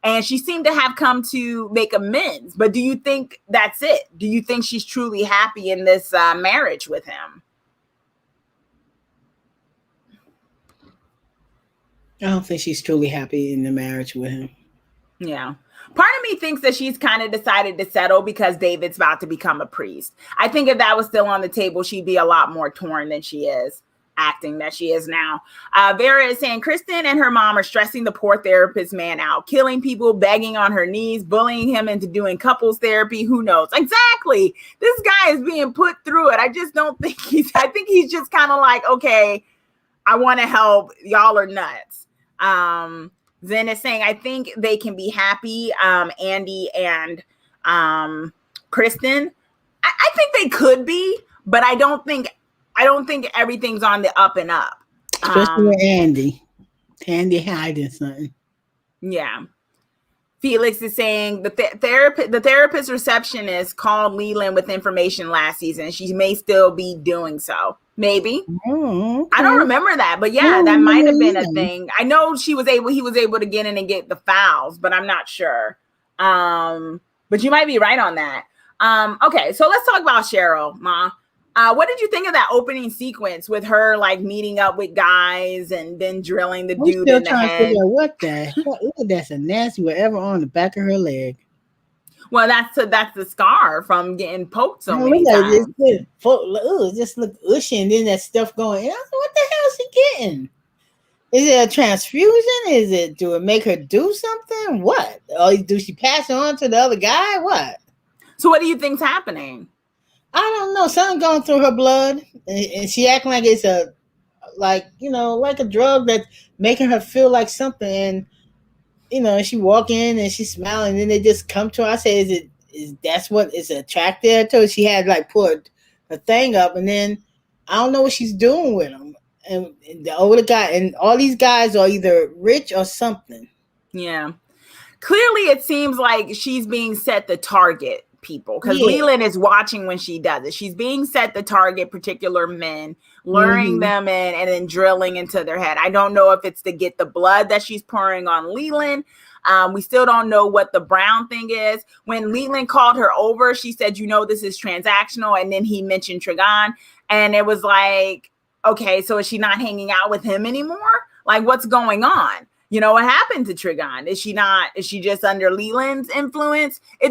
Speaker 2: And she seemed to have come to make amends. But do you think that's it? Do you think she's truly happy in this marriage with him?
Speaker 1: I don't think she's truly happy in the marriage with him.
Speaker 2: Yeah. Part of me thinks that she's kind of decided to settle because David's about to become a priest. I think if that was still on the table, she'd be a lot more torn than she is acting that she is now. Vera is saying Kristen and her mom are stressing the poor therapist man out, killing people, begging on her knees, bullying him into doing couples therapy. Who knows? Exactly. This guy is being put through it. I just don't think I think he's just kind of like, okay, I want to help. Y'all are nuts. Zen is saying, I think they can be happy, Andy and Kristen. I think they could be, but I don't think everything's on the up and up.
Speaker 1: Especially with Andy. Andy hiding something.
Speaker 2: Yeah. Felix is saying the therapist receptionist called Leland with information last season. She may still be doing so. Maybe.
Speaker 1: Oh, okay.
Speaker 2: I don't remember that, but yeah, that might have been a thing. I know he was able to get in and get the files, but I'm not sure. But you might be right on that. Okay, so let's talk about Cheryl, Ma. What did you think of that opening sequence with her like meeting up with guys and then drilling the dude in the head?
Speaker 1: What the hell? Ooh, that's a nasty whatever on the back of her leg.
Speaker 2: Well, that's the scar from getting poked so many times.
Speaker 1: It just look ushy, and then that stuff going. What the hell is she getting? Is it a transfusion? Do it make her do something? What? Or do she pass it on to the other guy? What?
Speaker 2: So what do you think's happening?
Speaker 1: I don't know. Something going through her blood, and she acting like it's like a drug that's making her feel like something. And she walk in and she's smiling, and then they just come to her. I say, that's what is attracted to her? She had like put her thing up, and then I don't know what she's doing with him. And the older guy, and all these guys are either rich or something.
Speaker 2: Yeah. Clearly it seems like she's being set to target people because
Speaker 1: Yeah.
Speaker 2: Leland is watching when she does it. She's being set to target particular men, luring
Speaker 1: Mm-hmm.
Speaker 2: them in and then drilling into their head. I don't know if it's to get the blood that she's pouring on Leland. We still don't know what the Brown thing is. When Leland called her over, she said, this is transactional. And then he mentioned Trigon. And it was like, okay, so is she not hanging out with him anymore? Like, what's going on? What happened to Trigon? Is she just under Leland's influence? I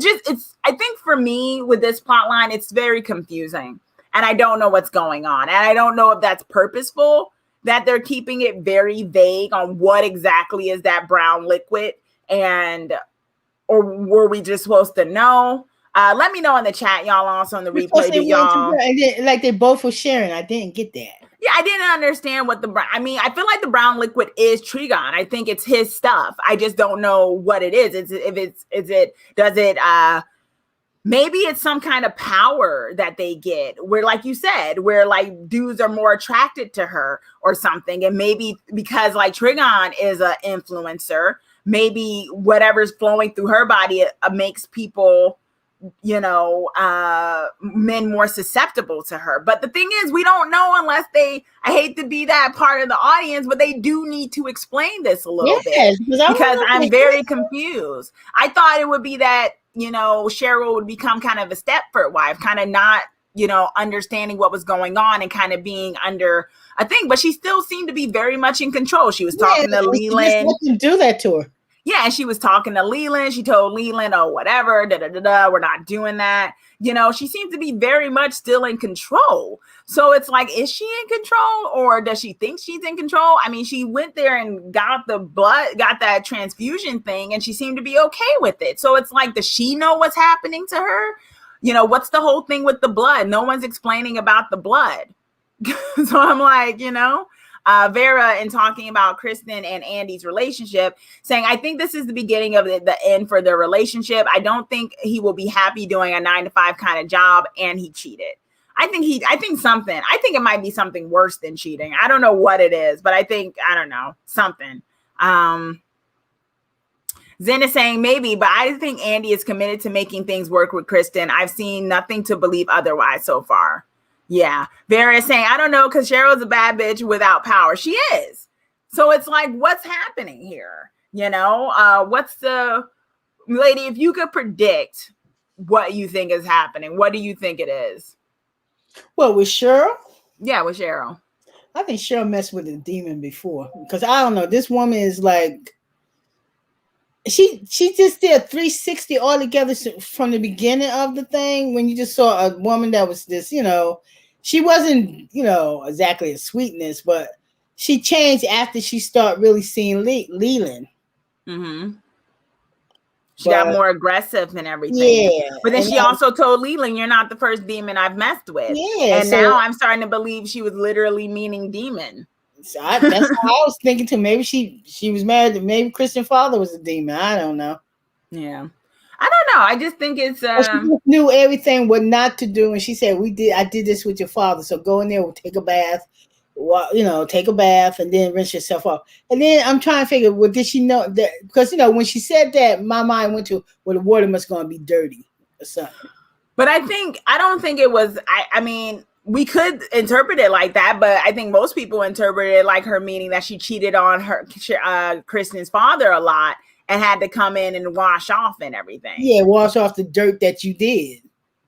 Speaker 2: think for me with this plot line, it's very confusing and I don't know what's going on. And I don't know if that's purposeful, that they're keeping it very vague on what exactly is that brown liquid or were we just supposed to know? Let me know in the chat, y'all, also on the replay.
Speaker 1: They
Speaker 2: Y'all,
Speaker 1: and then, like they both were sharing. I didn't get that.
Speaker 2: Yeah, I didn't understand what I feel like the brown liquid is Trigon. I think it's his stuff. I just don't know what it is. Maybe it's some kind of power that they get where, like you said, where like dudes are more attracted to her or something. And maybe because like Trigon is an influencer, maybe whatever's flowing through her body makes people, men more susceptible to her. But the thing is, we don't know unless I hate to be that part of the audience, but they do need to explain this a little bit because I'm very confused. I thought it would be that, Cheryl would become kind of a Stepford wife, kind of not, understanding what was going on and kind of being under a thing, but she still seemed to be very much in control. She was talking to Leland.
Speaker 1: Just do that to her.
Speaker 2: Yeah, and she was talking to Leland. She told Leland, oh, whatever, we're not doing that. She seems to be very much still in control. So it's like, is she in control or does she think she's in control? I mean, she went there and got that transfusion thing, and she seemed to be okay with it. So it's like, does she know what's happening to her? What's the whole thing with the blood? No one's explaining about the blood. So I'm like, Vera, in talking about Kristen and Andy's relationship, saying, I think this is the beginning of the end for their relationship. I don't think he will be happy doing a 9-to-5 kind of job, and he cheated. I think it might be something worse than cheating. I don't know what it is, but I don't know, something. Zen is saying maybe, but I think Andy is committed to making things work with Kristen. I've seen nothing to believe otherwise so far. Yeah. Vera is saying, I don't know, because Cheryl's a bad bitch without power. She is. So it's like, what's happening here? What's the lady, if you could predict what you think is happening, what do you think it is?
Speaker 1: Well, with Cheryl?
Speaker 2: Yeah, with Cheryl.
Speaker 1: I think Cheryl messed with a demon before. Because I don't know, this woman is like, she just did 360 altogether from the beginning of the thing. When you just saw a woman that was this, she wasn't, exactly a sweetness, but she changed after she started really seeing Leland.
Speaker 2: Mm-hmm. She got more aggressive and everything.
Speaker 1: Yeah.
Speaker 2: But then she also told Leland, you're not the first demon I've messed with. Yeah. And now I'm starting to believe she was literally meaning demon.
Speaker 1: So that's how I was thinking too. Maybe she was married to, maybe Christian's father was a demon. I don't know.
Speaker 2: Yeah. I don't know. I just think it's
Speaker 1: she knew everything what not to do, and she said, I did this with your father, so go in there, we'll take a bath, take a bath and then rinse yourself off. And then I'm trying to figure, well, did she know that? Because when she said that, my mind went to, well, the water must gonna be dirty or something.
Speaker 2: But I don't think it was, I mean, we could interpret it like that, but I think most people interpret it like her meaning that she cheated on her Kristen's father a lot and had to come in and wash off and everything.
Speaker 1: Yeah, wash off the dirt that you did.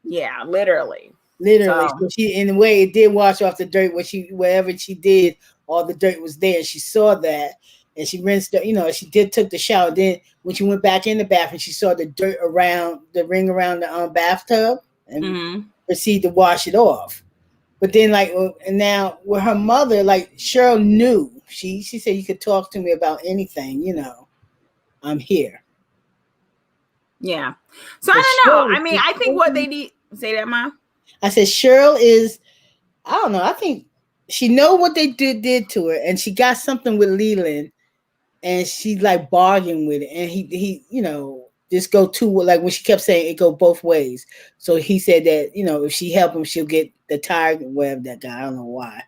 Speaker 2: Yeah, literally.
Speaker 1: So she, in a way, it did wash off the dirt. Wherever she did, all the dirt was there. She saw that, and she rinsed. She took the shower. Then when she went back in the bathroom, she saw the dirt around the ring around the bathtub, and proceeded to wash it off. But then, and now with her mother, Cheryl knew. She said, you could talk to me about anything, I'm here.
Speaker 2: Yeah. So I don't know. I mean, I think what they need, say that, Ma?
Speaker 1: I said, Cheryl is, I don't know. I think she know what they did to her, and she got something with Leland, and she bargained with it. And he just go to, when she kept saying it go both ways. So he said that, if she help him, she'll get the tiger web that guy. I don't know why,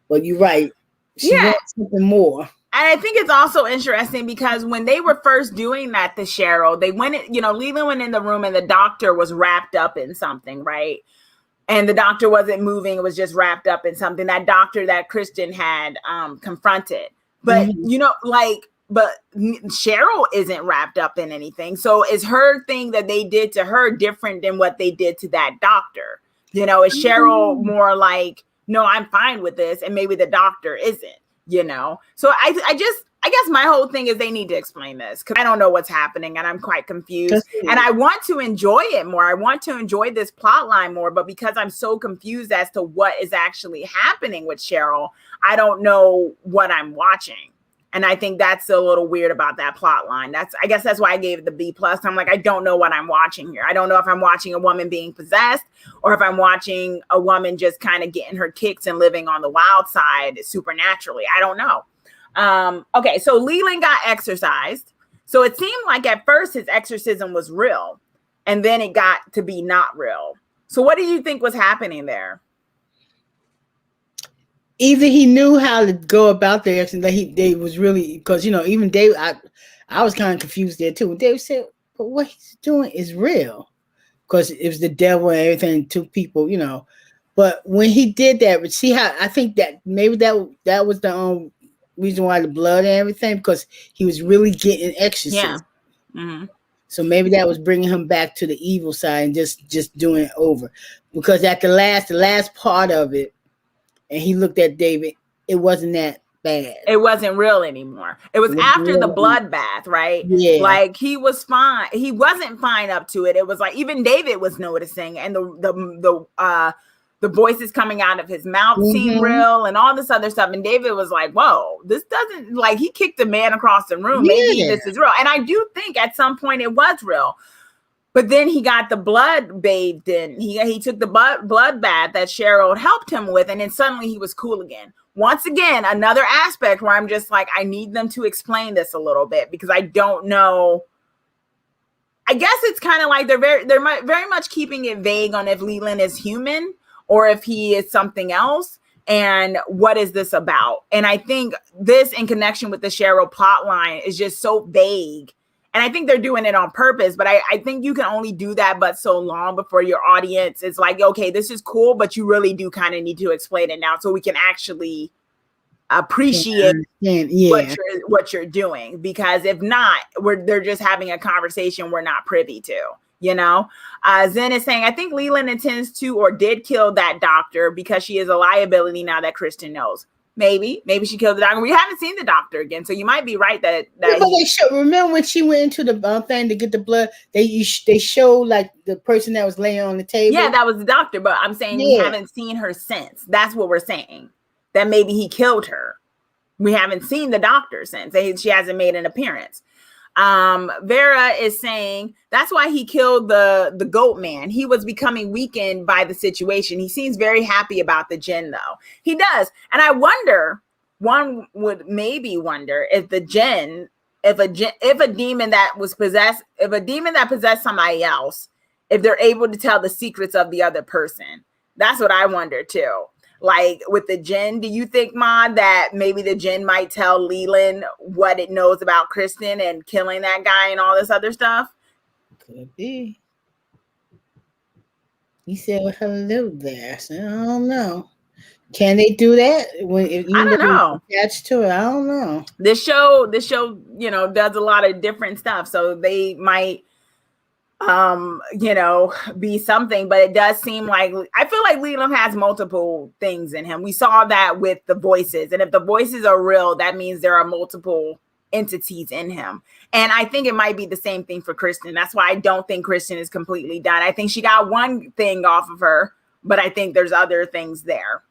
Speaker 1: but you're right. She
Speaker 2: Yeah.
Speaker 1: wants something more.
Speaker 2: And I think it's also interesting because when they were first doing that to Cheryl, they went, Leland went in the room and the doctor was wrapped up in something, right? And the doctor wasn't moving. It was just wrapped up in something. That doctor that Kristen had confronted. But, but Cheryl isn't wrapped up in anything. So is her thing that they did to her different than what they did to that doctor? Is Cheryl more like, no, I'm fine with this. And maybe the doctor isn't, So I guess my whole thing is they need to explain this because I don't know what's happening and I'm quite confused. And I want to enjoy it more. I want to enjoy this plot line more. But because I'm so confused as to what is actually happening with Cheryl, I don't know what I'm watching. And I think that's a little weird about that plot line. I guess that's why I gave it the B+. I'm like, I don't know what I'm watching here. I don't know if I'm watching a woman being possessed or if I'm watching a woman just kind of getting her kicks and living on the wild side supernaturally. I don't know. Okay, so Leland got exorcised. So it seemed like at first his exorcism was real, and then it got to be not real. So what do you think was happening there?
Speaker 1: Either he knew how to go about the exorcism, that they was really, because even Dave, I was kind of confused there too. Dave said, "But what he's doing is real," because it was the devil and everything. Two people, But when he did that, see how I think that maybe that was the reason why the blood and everything, because he was really getting exorcism.
Speaker 2: Yeah. Mm-hmm.
Speaker 1: So maybe that was bringing him back to the evil side and just doing it over. Because at the last part of it, and he looked at David, it wasn't that bad.
Speaker 2: It wasn't real anymore. It was after the bloodbath, right?
Speaker 1: Yeah.
Speaker 2: Like he was fine. He wasn't fine up to it. It was like even David was noticing, and the voices coming out of his mouth seemed real, and all this other stuff. And David was like, "Whoa, this doesn't like." He kicked the man across the room. Maybe this is real. And I do think at some point it was real. But then he got the blood bathed in. He took the blood bath that Cheryl helped him with, and then suddenly he was cool again. Once again, another aspect where I'm just like, I need them to explain this a little bit because I don't know. I guess it's kind of like they're very much keeping it vague on if Leland is human or if he is something else. And what is this about? And I think this, in connection with the Cheryl plot line, is just so vague. And I think they're doing it on purpose, but I think you can only do that but so long before your audience is like, okay, this is cool, but you really do kind of need to explain it now so we can actually appreciate what you're doing. Because if not, they're just having a conversation we're not privy to, Zen is saying, I think Leland intends to or did kill that doctor because she is a liability now that Kristen knows. Maybe she killed the doctor. We haven't seen the doctor again, so you might be right that
Speaker 1: remember when she went into the thing to get the blood? They showed like the person that was laying on the table.
Speaker 2: Yeah, that was the doctor. But I'm saying we haven't seen her since. That's what we're saying. That maybe he killed her. We haven't seen the doctor since. She hasn't made an appearance. Vera is saying that's why he killed the goat man. He was becoming weakened by the situation. He seems very happy about the djinn though. He does. And I wonder, one would maybe wonder if the djinn, if a demon that possessed somebody else, if they're able to tell the secrets of the other person. That's what I wonder too. Like with the djinn, do you think, Ma, that maybe the djinn might tell Leland what it knows about Kristen and killing that guy and all this other stuff?
Speaker 1: Could be. He said, well, hello there. So I don't know. Can they do that?
Speaker 2: I don't know.
Speaker 1: Attached to it, I don't know.
Speaker 2: This show, does a lot of different stuff. So they might be something, but it does seem like I feel like Leland has multiple things in him. We saw that with the voices, and if the voices are real, that means there are multiple entities in him. And I think it might be the same thing for Kristen. That's why I don't think Kristen is completely done. I think she got one thing off of her, but I think there's other things there,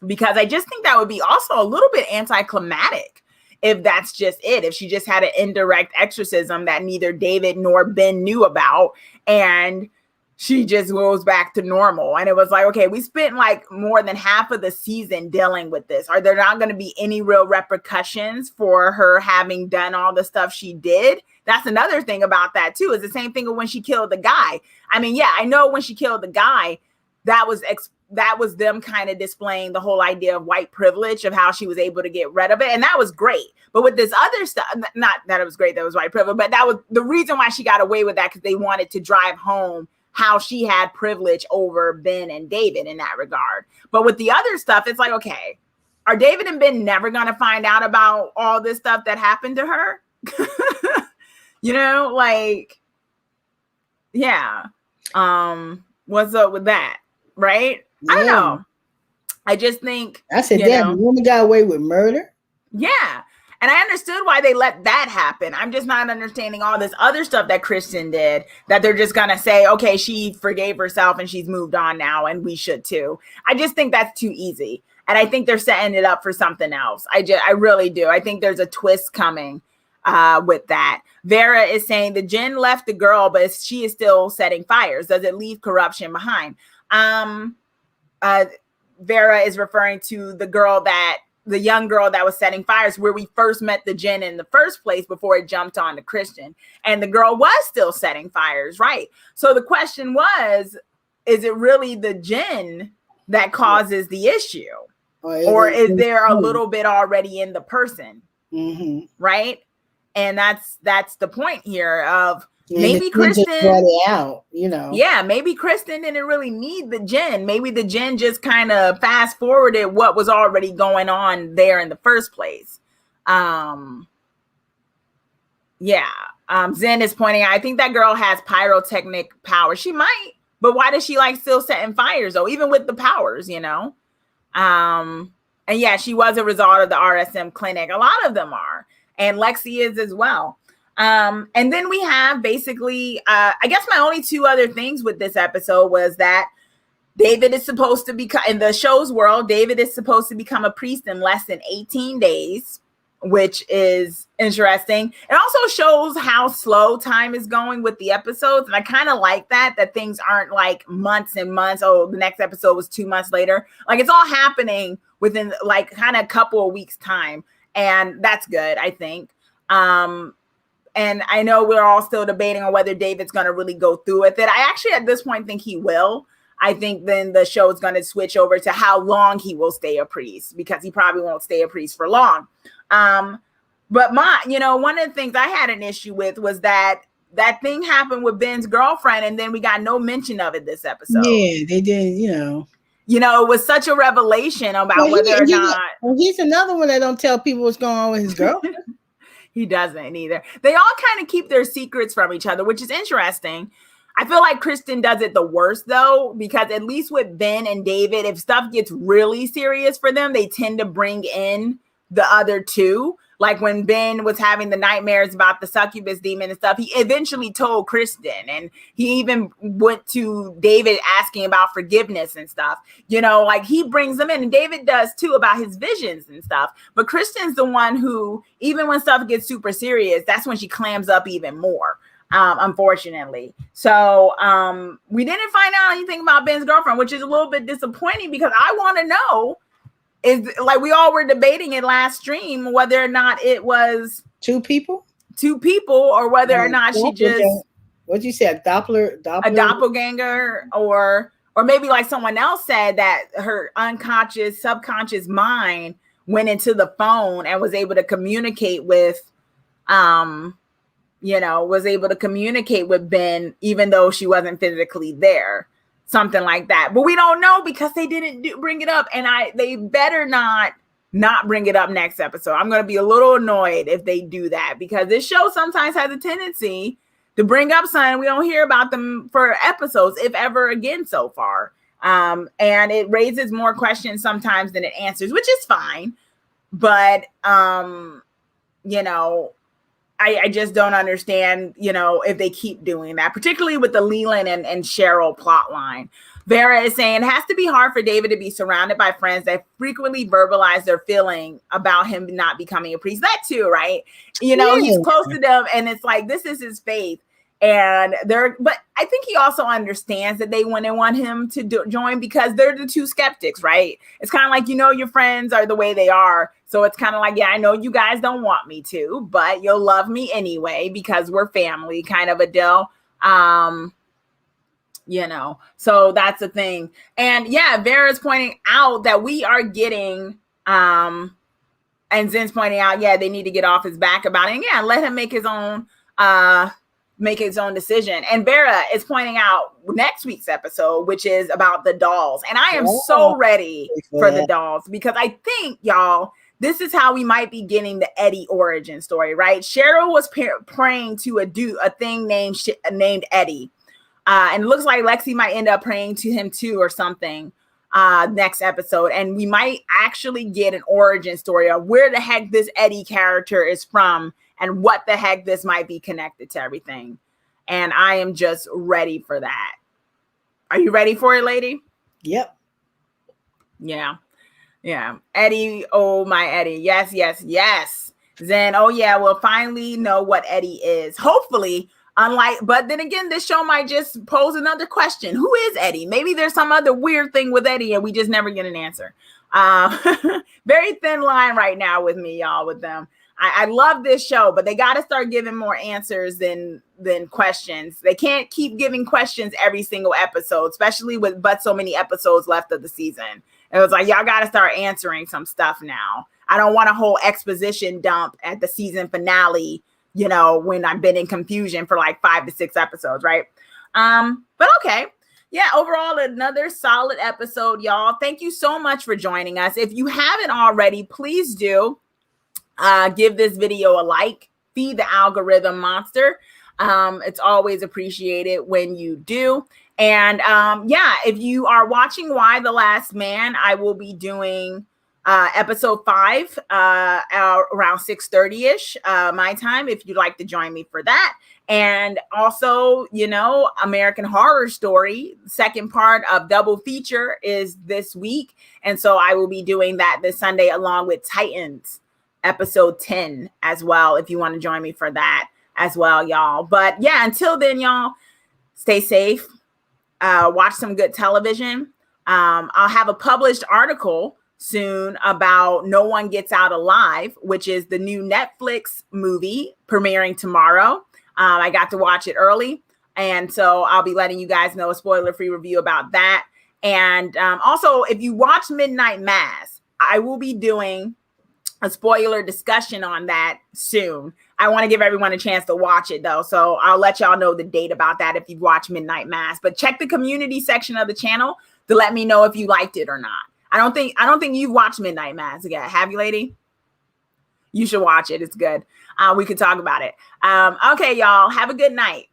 Speaker 2: because I just think that would be also a little bit anticlimactic if that's just it, if she just had an indirect exorcism that neither David nor Ben knew about, and she just goes back to normal. And it was like, okay, we spent like more than half of the season dealing with this. Are there not going to be any real repercussions for her having done all the stuff she did? That's another thing about that too. It's the same thing when she killed the guy. I mean, yeah, I know when she killed the guy, that was that was them kind of displaying the whole idea of white privilege, of how she was able to get rid of it. And that was great. But with this other stuff, not that it was great that it was white privilege, but that was the reason why she got away with that, because they wanted to drive home how she had privilege over Ben and David in that regard. But with the other stuff, it's like, okay, are David and Ben never going to find out about all this stuff that happened to her? You know, like, yeah. What's up with that? Right? Yeah. I don't know. I just think
Speaker 1: I said, damn, the woman got away with murder.
Speaker 2: Yeah. And I understood why they let that happen. I'm just not understanding all this other stuff that Kristen did, that they're just going to say, okay, she forgave herself and she's moved on now, and we should too. I just think that's too easy. And I think they're setting it up for something else. I really do. I think there's a twist coming with that. Vera is saying the Jen left the girl, but she is still setting fires. Does it leave corruption behind? Vera is referring to the young girl that was setting fires, where we first met the Jen in the first place before it jumped on to Christian. And the girl was still setting fires, right? So the question was, is it really the Jen that causes the issue? Or is there a little bit already in the person? Mm-hmm. Right? And that's the point here of maybe Kristen brought it out, you know. Yeah, maybe Kristen didn't really need the Jen. Maybe the Jen just kind of fast forwarded what was already going on there in the first place. Zen is pointing out, I think that girl has pyrotechnic power. She might, but why does she like still setting fires though, even with the powers, you know? And yeah, she was a result of the RSM clinic. A lot of them are. And Lexi is as well. And then we have basically, I guess my only two other things with this episode was that David is supposed to become, in the show's world, David is supposed to become a priest in less than 18 days, which is interesting. It also shows how slow time is going with the episodes. And I kind of like that things aren't like months and months. Oh, the next episode was 2 months later. Like it's all happening within like kind of a couple of weeks time. And that's good, I think. And I know we're all still debating on whether David's going to really go through with it. I actually, at this point, think he will. I think then the show is going to switch over to how long he will stay a priest, because he probably won't stay a priest for long. But one of the things I had an issue with was that thing happened with Ben's girlfriend, and then we got no mention of it this episode.
Speaker 1: Yeah, they did,
Speaker 2: it was such a revelation about whether or not.
Speaker 1: He's another one that don't tell people what's going on with his girlfriend.
Speaker 2: He doesn't either. They all kind of keep their secrets from each other, which is interesting. I feel like Kristen does it the worst, though, because at least with Ben and David, if stuff gets really serious for them, they tend to bring in the other two. Like when Ben was having the nightmares about the succubus demon and stuff, he eventually told Kristen, and he even went to David asking about forgiveness and stuff. Like he brings them in, and David does too, about his visions and stuff. But Kristen's the one who, even when stuff gets super serious, that's when she clams up even more, unfortunately. So we didn't find out anything about Ben's girlfriend, which is a little bit disappointing, because I want to know, is like we all were debating it last stream, whether or not it was
Speaker 1: two people,
Speaker 2: or whether or not she just,
Speaker 1: what'd you say, a
Speaker 2: doppelganger, or maybe like someone else said that her unconscious, subconscious mind went into the phone and was able to communicate with, Ben, even though she wasn't physically there. Something like that, but we don't know because they didn't bring it up, and they better not bring it up next episode. I'm going to be a little annoyed if they do that, because this show sometimes has a tendency to bring up something we don't hear about them for episodes, if ever again, so far. And it raises more questions sometimes than it answers, which is fine. But I just don't understand, if they keep doing that, particularly with the Leland and Cheryl plot line. Vera is saying it has to be hard for David to be surrounded by friends that frequently verbalize their feeling about him not becoming a priest. That too, right? He's close to them, and it's like, this is his faith. And but I think he also understands that they wouldn't want him to join, because they're the two skeptics, right? It's kind of like, your friends are the way they are. So it's kind of like, yeah, I know you guys don't want me to, but you'll love me anyway because we're family, kind of a deal. So that's the thing. And yeah, Vera's pointing out that we are getting, and Zen's pointing out, yeah, they need to get off his back about it. And yeah, let him make his own decision. And Vera is pointing out next week's episode, which is about the dolls. And I am so ready for the dolls, because I think, y'all, this is how we might be getting the Eddie origin story, right? Cheryl was praying to a thing named Eddie. And it looks like Lexi might end up praying to him too or something next episode. And we might actually get an origin story of where the heck this Eddie character is from and what the heck this might be connected to everything. And I am just ready for that. Are you ready for it, lady?
Speaker 1: Yep.
Speaker 2: Yeah. Eddie, oh my Eddie. Yes. Zen, oh yeah, we'll finally know what Eddie is. Hopefully. But then again, this show might just pose another question. Who is Eddie? Maybe there's some other weird thing with Eddie and we just never get an answer. Very thin line right now with me, y'all, with them. I love this show, but they got to start giving more answers than questions. They can't keep giving questions every single episode, especially with so many episodes left of the season. It was like, y'all got to start answering some stuff now. I don't want a whole exposition dump at the season finale, when I've been in confusion for like 5 to 6 episodes, right? But okay. Yeah, overall, another solid episode, y'all. Thank you so much for joining us. If you haven't already, please do give this video a like, feed the algorithm monster. It's always appreciated when you do. And if you are watching Why the Last Man, I will be doing episode 5 around 6:30ish my time, if you'd like to join me for that. And also, American Horror Story, second part of double feature is this week. And so I will be doing that this Sunday along with Titans episode 10 as well, if you want to join me for that as well, y'all. But yeah, until then, y'all, stay safe, watch some good television. I'll have a published article soon about No One Gets Out Alive, which is the new Netflix movie premiering tomorrow. I got to watch it early, and so I'll be letting you guys know a spoiler-free review about that. And also, if you watch Midnight Mass, I will be doing a spoiler discussion on that soon. I want to give everyone a chance to watch it though, so I'll let y'all know the date about that if you've watched Midnight Mass. But check the community section of the channel to let me know if you liked it or not. I don't think you've watched Midnight Mass yet. Have you, lady? You should watch it. It's good. We could talk about it. Okay, y'all. Have a good night.